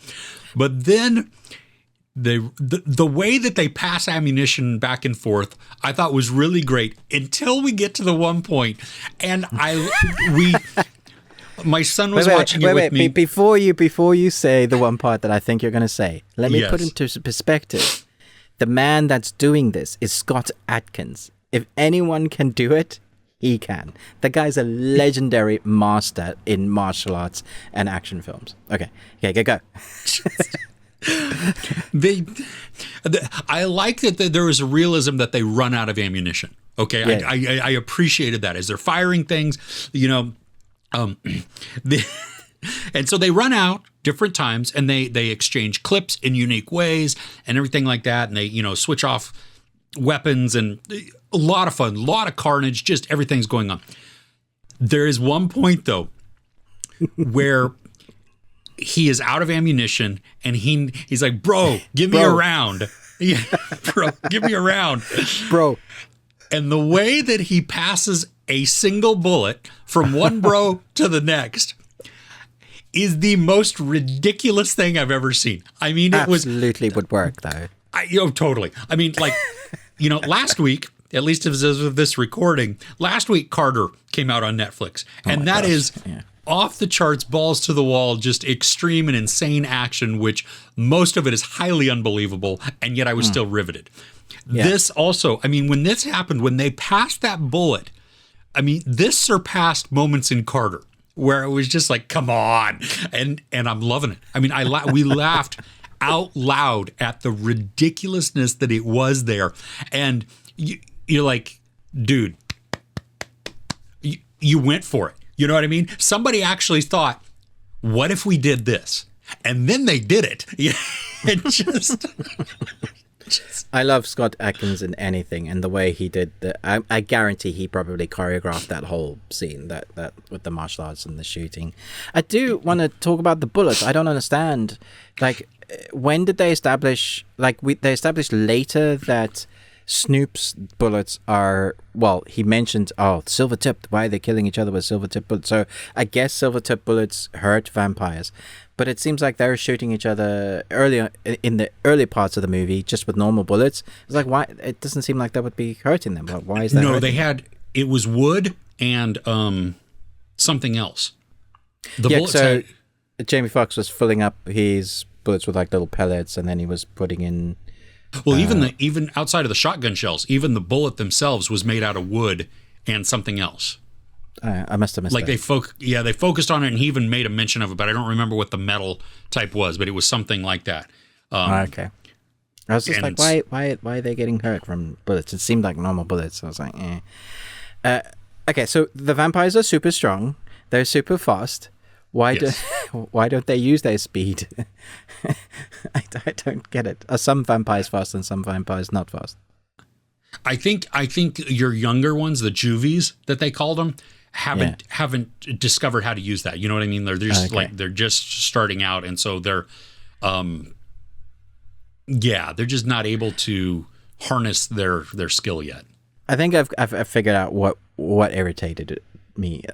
But then the way that they pass ammunition back and forth, I thought was really great until we get to the one point. And my son was watching it with me. Before you say the one part that I think you're going to say, let me put into perspective. The man that's doing this is Scott Adkins. If anyone can do it, he can. The guy's a legendary master in martial arts and action films. Okay, go. I like that there was a realism that they run out of ammunition. Okay, yeah. I appreciated that as they're firing things, and so they run out different times, and they exchange clips in unique ways and everything like that, and they switch off weapons, and a lot of fun, a lot of carnage, just everything's going on. There is one point though where he is out of ammunition, and he's like, bro, give me a round. Yeah, bro, give me a round. Bro. And the way that he passes a single bullet from one bro to the next is the most ridiculous thing I've ever seen. I mean, it absolutely would work though. Totally. I mean, last week, at least as of this recording, last week Carter came out on Netflix, and that is off the charts, balls to the wall, just extreme and insane action, which most of it is highly unbelievable, and yet I was still riveted. Yeah. This also, I mean, when this happened, when they passed that bullet, I mean, this surpassed moments in Carter, where it was just like, come on, and I'm loving it. I mean, we laughed out loud at the ridiculousness that it was there, and you're like, dude, you went for it. You know what I mean? Somebody actually thought, what if we did this? And then they did it. It just I love Scott Adkins in anything, and the way he did I guarantee he probably choreographed that whole scene that with the martial arts and the shooting. I do want to talk about the bullets. I don't understand. When did they establish? They established later that Snoop's bullets are, well, he mentioned, silver tipped. Why are they killing each other with silver tipped bullets? So I guess silver tipped bullets hurt vampires, but it seems like they're shooting each other earlier in the early parts of the movie just with normal bullets. It's like, why? It doesn't seem like that would be hurting them. Why is that? No, it was wood and something else. The bullets Jamie Foxx was filling up his bullets with little pellets, and then he was putting in. Well, even outside of the shotgun shells, even the bullet themselves was made out of wood and something else. I must have missed that. They focused on it, and he even made a mention of it, but I don't remember what the metal type was, but it was something like that. Okay. I was just like, why are they getting hurt from bullets? It seemed like normal bullets. I was like, okay, so the vampires are super strong. They're super fast. Why don't they use their speed? I don't get it. Are some vampires fast and some vampires not fast? I think your younger ones, the juvies that they called them, haven't discovered how to use that. You know what I mean? They're just they're just starting out, and so they're they're just not able to harness their skill yet. I think I've figured out what irritated me.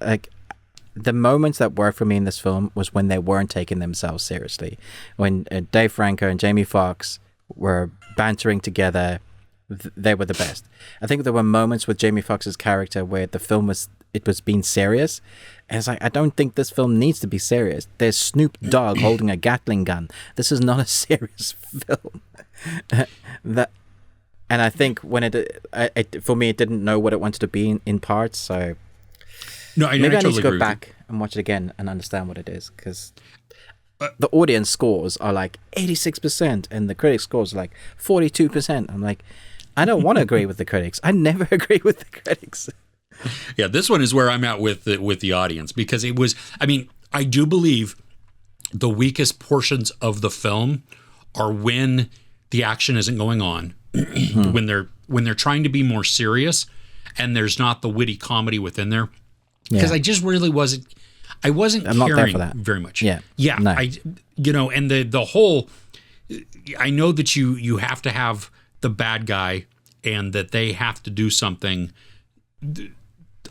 The moments that worked for me in this film was when they weren't taking themselves seriously. When Dave Franco and Jamie Foxx were bantering together, they were the best. I think there were moments with Jamie Foxx's character where the film was being serious. And it's like, I don't think this film needs to be serious. There's Snoop Dogg holding a Gatling gun. This is not a serious film. And I think when for me, it didn't know what it wanted to be in parts, so... No, maybe I totally need to go back and watch it again and understand what it is, because the audience scores are like 86% and the critic scores are like 42%. I'm like, I don't want to agree with the critics. I never agree with the critics. Yeah, this one is where I'm at with the audience, because it was, I mean, I do believe the weakest portions of the film are when the action isn't going on, when they're trying to be more serious and there's not the witty comedy within there. Because I just really wasn't I'm caring not there for that. very much. Yeah. No. And the whole, I know that you have to have the bad guy and that they have to do something.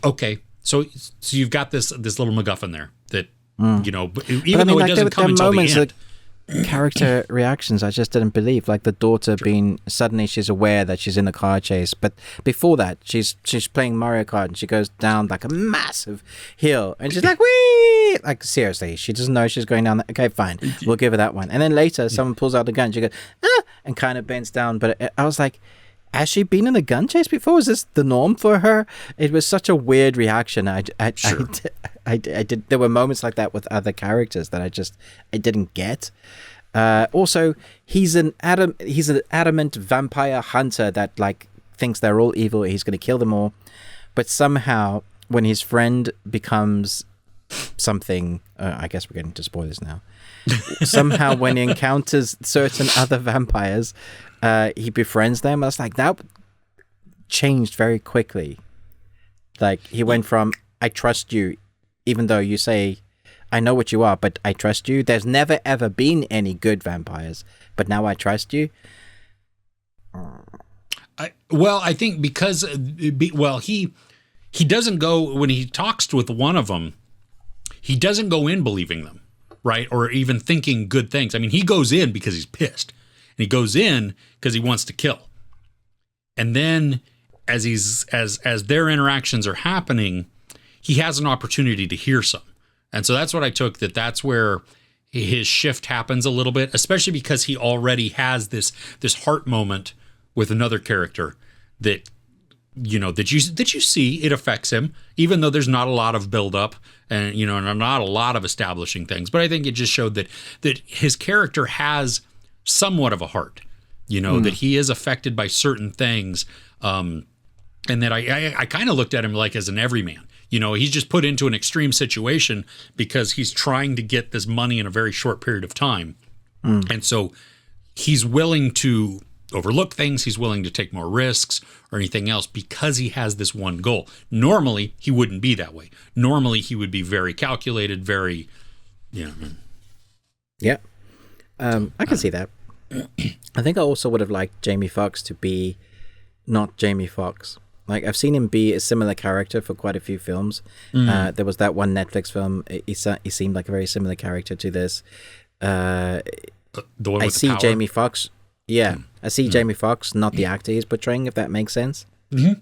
Okay, so you've got this little MacGuffin there that even though it doesn't come until the end. Character reactions I just didn't believe, like the daughter being suddenly she's aware that she's in a car chase, but before that she's playing Mario Kart and she goes down like a massive hill and she's like, wee, like seriously, she doesn't know she's going down that. Okay, fine, we'll give her that one. And then later someone pulls out the gun, she goes and kind of bends down, but I was like, has she been in a gun chase before? Is this the norm for her? It was such a weird reaction. I did. There were moments like that with other characters that I didn't get. Also, he's an adamant vampire hunter that like thinks they're all evil. He's going to kill them all. But somehow, when his friend becomes something, I guess we're getting to spoilers now. Somehow, when he encounters certain other vampires, he befriends them. I was like, that changed very quickly. Like, he went from, I trust you, even though you say, I know what you are, but I trust you. There's never, ever been any good vampires, but now I trust you. I think because, he doesn't go, when he talks with one of them, he doesn't go in believing them, right? Or even thinking good things. I mean, he goes in because he's pissed. And he goes in because he wants to kill. And then as their interactions are happening, he has an opportunity to hear some. And so that's what I took, that's where his shift happens a little bit, especially because he already has this heart moment with another character that that you see it affects him, even though there's not a lot of buildup and not a lot of establishing things. But I think it just showed that his character has somewhat of a heart, that he is affected by certain things, and that I kind of looked at him like as an everyman. He's just put into an extreme situation because he's trying to get this money in a very short period of time, and so he's willing to overlook things. He's willing to take more risks or anything else because he has this one goal. Normally, he wouldn't be that way. Normally, he would be very calculated, very, Yeah. I can see that. I think I also would have liked Jamie Foxx to be not Jamie Foxx. Like, I've seen him be a similar character for quite a few films. There was that one Netflix film. He seemed like a very similar character to this. The one with I see the power? Jamie Foxx. Yeah, I see Jamie Foxx, not the actor he's portraying, if that makes sense. Yeah.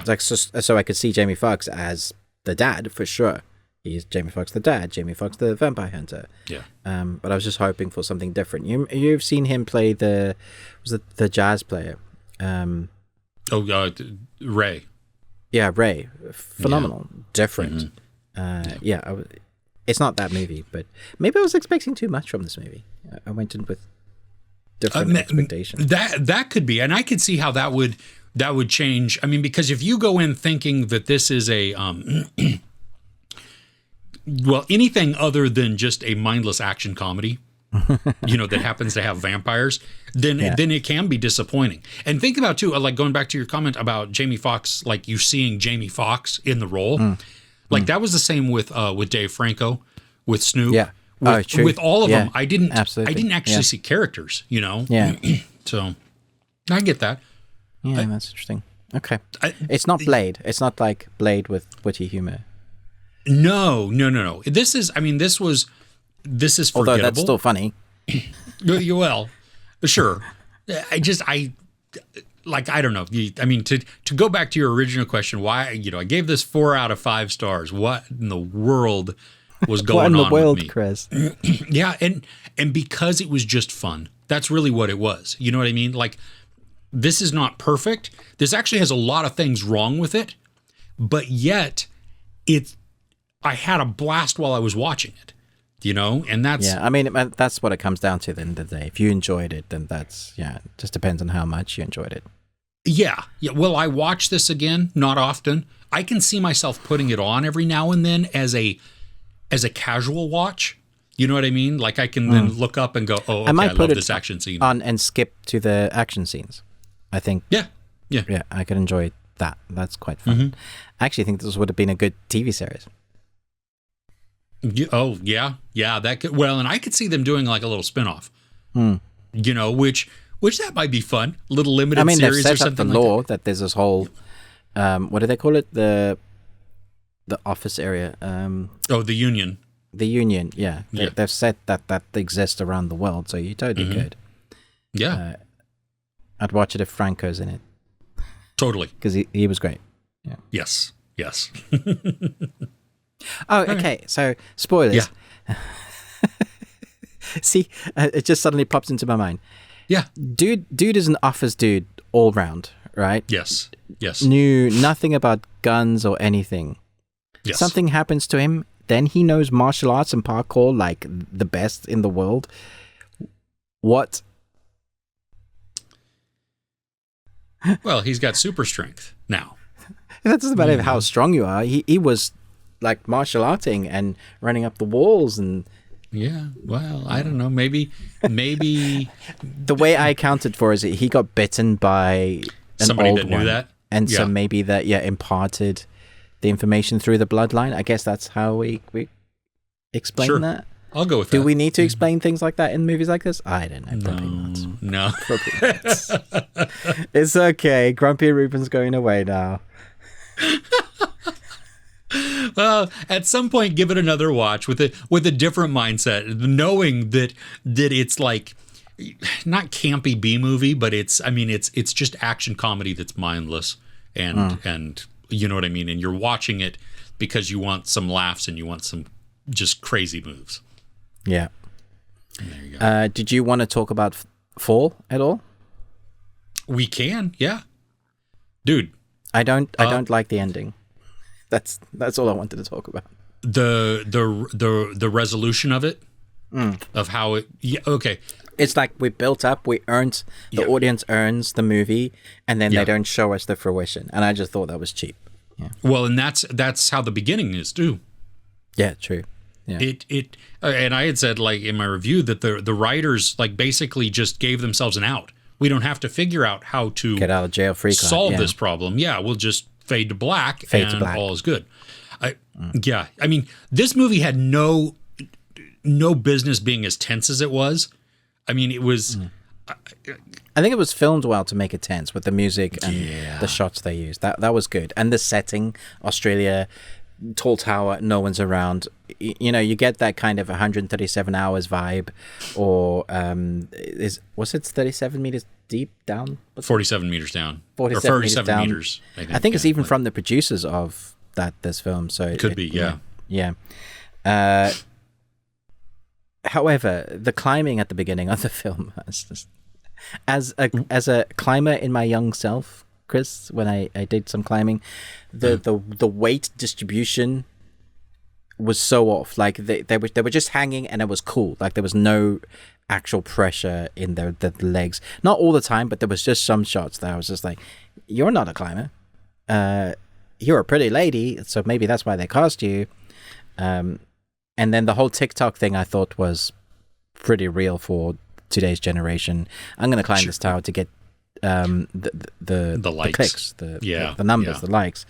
Like so I could see Jamie Foxx as the dad for sure. He's Jamie Foxx the dad, Jamie Foxx the vampire hunter. Yeah. But I was just hoping for something different. You've seen him play the jazz player. Ray. Yeah, Ray. Phenomenal. Yeah. Different. It's not that movie, but maybe I was expecting too much from this movie. I went in with different expectations. That could be, and I could see how that would change. I mean, because if you go in thinking that this is a anything other than just a mindless action comedy, that happens to have vampires, then it can be disappointing. And think about too, like going back to your comment about Jamie Foxx, like you seeing Jamie Foxx in the role, that was the same with Dave Franco, with Snoop. Yeah. With all of them, I didn't absolutely. actually see characters, Yeah. So I get that. Yeah, that's interesting. Okay. It's not Blade. It's not like Blade with witty humor. No. This is forgettable. Although that's still funny. Well, sure. I don't know. I mean, to go back to your original question, why, I gave this 4 out of 5 stars. What in the world was going on with me? Chris? Yeah, and because it was just fun. That's really what it was. You know what I mean? Like, this is not perfect. This actually has a lot of things wrong with it, but yet I had a blast while I was watching it. And that's Yeah, I mean, that's what it comes down to at the end of the day. If you enjoyed it, then it just depends on how much you enjoyed it. Yeah. Well, I watch this again, not often. I can see myself putting it on every now and then as a casual watch. You know what I mean? Like I can then look up and go, oh, okay, I love this action scene. On and skip to the action scenes. I think. Yeah. I could enjoy that. That's quite fun. Mm-hmm. I actually think this would have been a good TV series. Oh, yeah. That could, and I could see them doing like a little spinoff. Which that might be fun. A little limited series or something. Up the law that there's this whole, what do they call it? The office area. The union. The union, yeah. They've said that exists around the world, so you totally could. Yeah. I'd watch it if Franco's in it. Totally. Because he was great. Yeah. Yes. Oh, okay. Right. So, spoilers. Yeah. See, it just suddenly pops into my mind. Yeah. Dude is an office dude all round, right? Yes. Knew nothing about guns or anything. Yes. Something happens to him, then he knows martial arts and parkour like the best in the world. What? Well, he's got super strength now. That doesn't matter how strong you are. He was like martial arting and running up the walls and... Yeah, well, I don't know. Maybe the way I accounted for is he got bitten by somebody that knew that, and so maybe that imparted the information through the bloodline. I guess that's how we explain that. I'll go with that. Do we need to explain things like that in movies like this? I don't know. Probably not. No. Probably not. It's okay. Grumpy Ruben's going away now. Well, at some point, give it another watch with a different mindset, knowing that it's like not campy B movie, but it's just action comedy that's mindless and you know what I mean. And you're watching it because you want some laughs and you want some just crazy moves. Yeah. There you go. Did you want to talk about Fall at all? We can, yeah, dude. I don't like the ending. That's all I wanted to talk about. The resolution of it, of how it. Yeah, okay. It's like we built up, the audience earns the movie, and then they don't show us the fruition. And I just thought that was cheap. Yeah. Well, and that's how the beginning is too. Yeah, true. Yeah. It and I had said like in my review that the writers like basically just gave themselves an out. We don't have to figure out how to get out of jail free card. Solve this problem. Yeah, we'll just fade to black and all is good. Yeah, I mean, this movie had no business being as tense as it was. I mean, it was. I think it was filmed well to make it tense with the music and the shots they used. That was good, and the setting, Australia, tall tower, no one's around. You get that kind of 137 hours vibe, or was it 37 meters deep down? 47 meters down. 47 meters. I think it's even from the producers of this film, so it could be. Yeah. However, the climbing at the beginning of the film, as a climber in my young self, Chris, when I did some climbing, the weight distribution was so off. Like they were just hanging, and it was cool. Like there was no actual pressure in the legs. Not all the time, but there was just some shots that I was just like, "You're not a climber. You're a pretty lady, so maybe that's why they cast you." And then the whole TikTok thing I thought was pretty real for today's generation. I'm going to climb this tower to get the likes. Clicks, the numbers, the likes.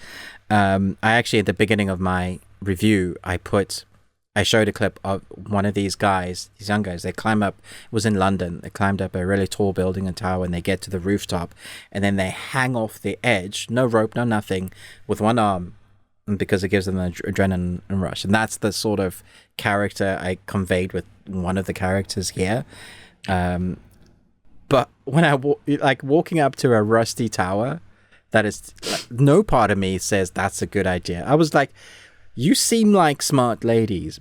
I actually, at the beginning of my review, I showed a clip of one of these young guys, they climb up, it was in London, they climbed up a really tall building and tower, and they get to the rooftop, and then they hang off the edge, no rope, no nothing, with one arm, because it gives them an adrenaline rush. And that's the sort of character I conveyed with one of the characters here. But when I walking up to a rusty tower, that is no part of me says that's a good idea. I was like, you seem like smart ladies,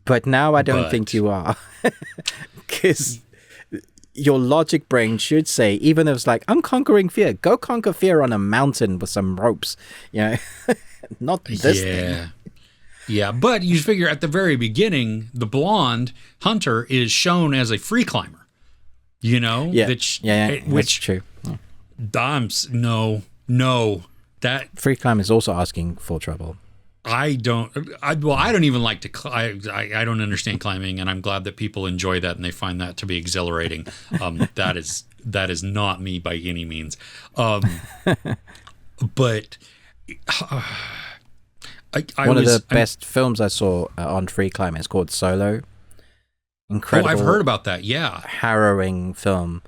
but now I don't think you are, because your logic brain should say, even if it's like, I'm conquering fear, go conquer fear on a mountain with some ropes, not this thing. Yeah, but you figure at the very beginning, the blonde Hunter is shown as a free climber. You know, That's true. No, that Free climb is also asking for trouble. I don't even like to. I don't understand climbing, and I'm glad that people enjoy that and they find that to be exhilarating. That is not me by any means. But One of the best films I saw on free climbing is called Solo. Incredible. Oh, I've heard about that. Yeah, harrowing film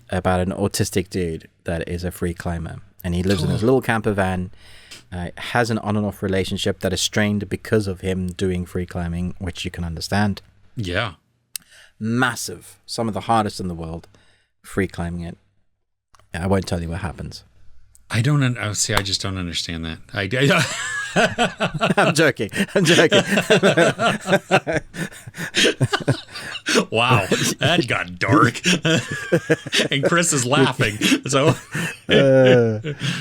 about an autistic dude that is a free climber, and he lives in his little camper van. Has an on and off relationship that is strained because of him doing free climbing, which you can understand. Yeah, massive. Some of the hardest in the world. Free climbing it. I won't tell you what happens. I don't see. I just don't understand that. I'm joking. Wow, that got dark. And Chris is laughing. So,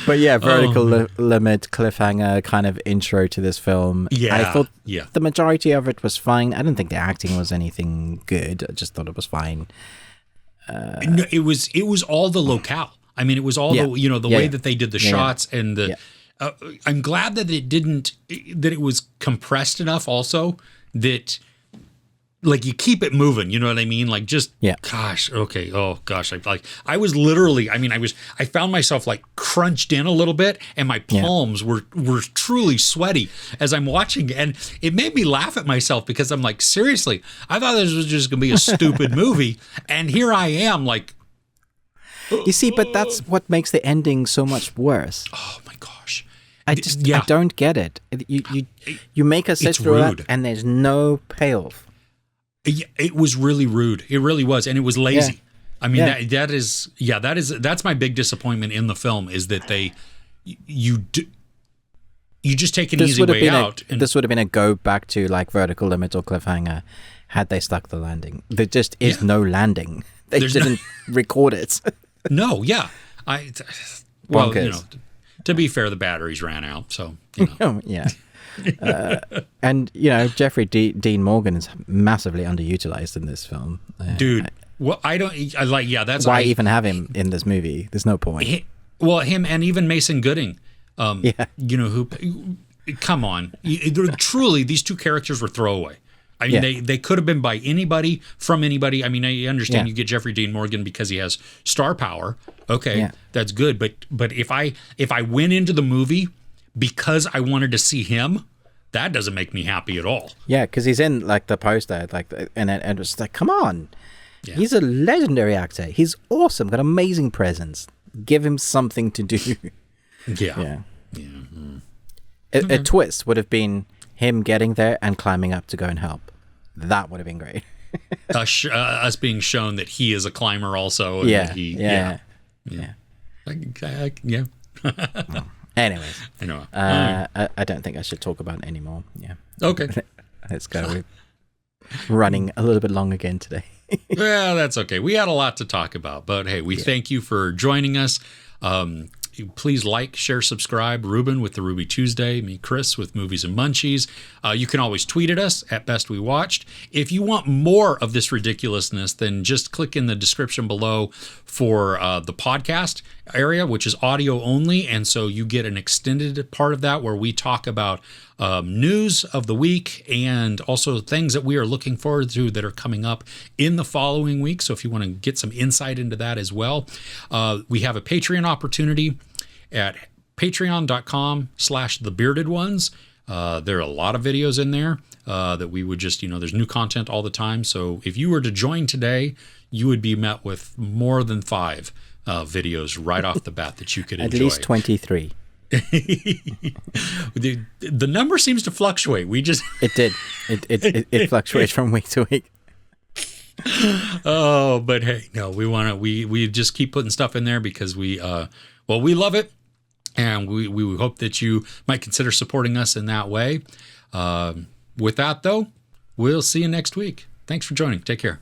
but yeah, vertical limit cliffhanger kind of intro to this film. Yeah, I thought the majority of it was fine. I didn't think the acting was anything good. I just thought it was fine. No, it was all the locale. I mean, it was all the way that they did the shots and the. I'm glad that it was compressed enough also that like you keep it moving, you know what I mean? Like just gosh, okay. Oh gosh. I was literally, I found myself like crunched in a little bit and my palms were truly sweaty as I'm watching, and it made me laugh at myself because I'm like, seriously, I thought this was just going to be a stupid movie, and here I am like, you see, but that's what makes the ending so much worse. Oh my gosh. I don't get it. You make us sit through that and there's no payoff. It was really rude. It really was, and it was lazy. I mean, that's my big disappointment in the film is that you just take an easy way out. This would have been a go back to like vertical limit or cliffhanger had they stuck the landing. There just is no landing. They didn't record it. No, yeah. To be fair, the batteries ran out, so and Jeffrey Dean Morgan is massively underutilized in this film, dude. Well, that's why even have him in this movie. There's no point. Him and even Mason Gooding, who come on, truly these two characters were throwaway. I mean, they could have been by anybody, from anybody. I mean, I understand you get Jeffrey Dean Morgan because he has star power. Okay, that's good. But if I went into the movie because I wanted to see him, that doesn't make me happy at all. Yeah, because he's in like the poster, and it's like, come on, he's a legendary actor. He's awesome, got amazing presence. Give him something to do. Yeah. Mm-hmm. A twist would have been him getting there and climbing up to go and help. That would have been great. Us being shown that he is a climber also. And Yeah. Anyways, I don't think I should talk about it anymore. Yeah. Okay. Let's go. We're running a little bit long again today. Yeah, that's okay. We had a lot to talk about, but hey, we thank you for joining us. Please like, share, subscribe. Ruben with the Ruby Tuesday. Me, Chris, with Movies and Munchies. You can always tweet at us at Best We Watched. If you want more of this ridiculousness, then just click in the description below for the podcast area, which is audio only. And so you get an extended part of that where we talk about news of the week and also things that we are looking forward to that are coming up in the following week. So if you want to get some insight into that as well, we have a Patreon opportunity at patreon.com/thebeardedones. There are a lot of videos in there that we would just, there's new content all the time. So if you were to join today, you would be met with more than 5 videos right off the bat that you could enjoy. At least 23. The number seems to fluctuate. It did. It fluctuates from week to week. Oh, but hey, no, we just keep putting stuff in there because we love it. And we hope that you might consider supporting us in that way. With that, though, we'll see you next week. Thanks for joining. Take care.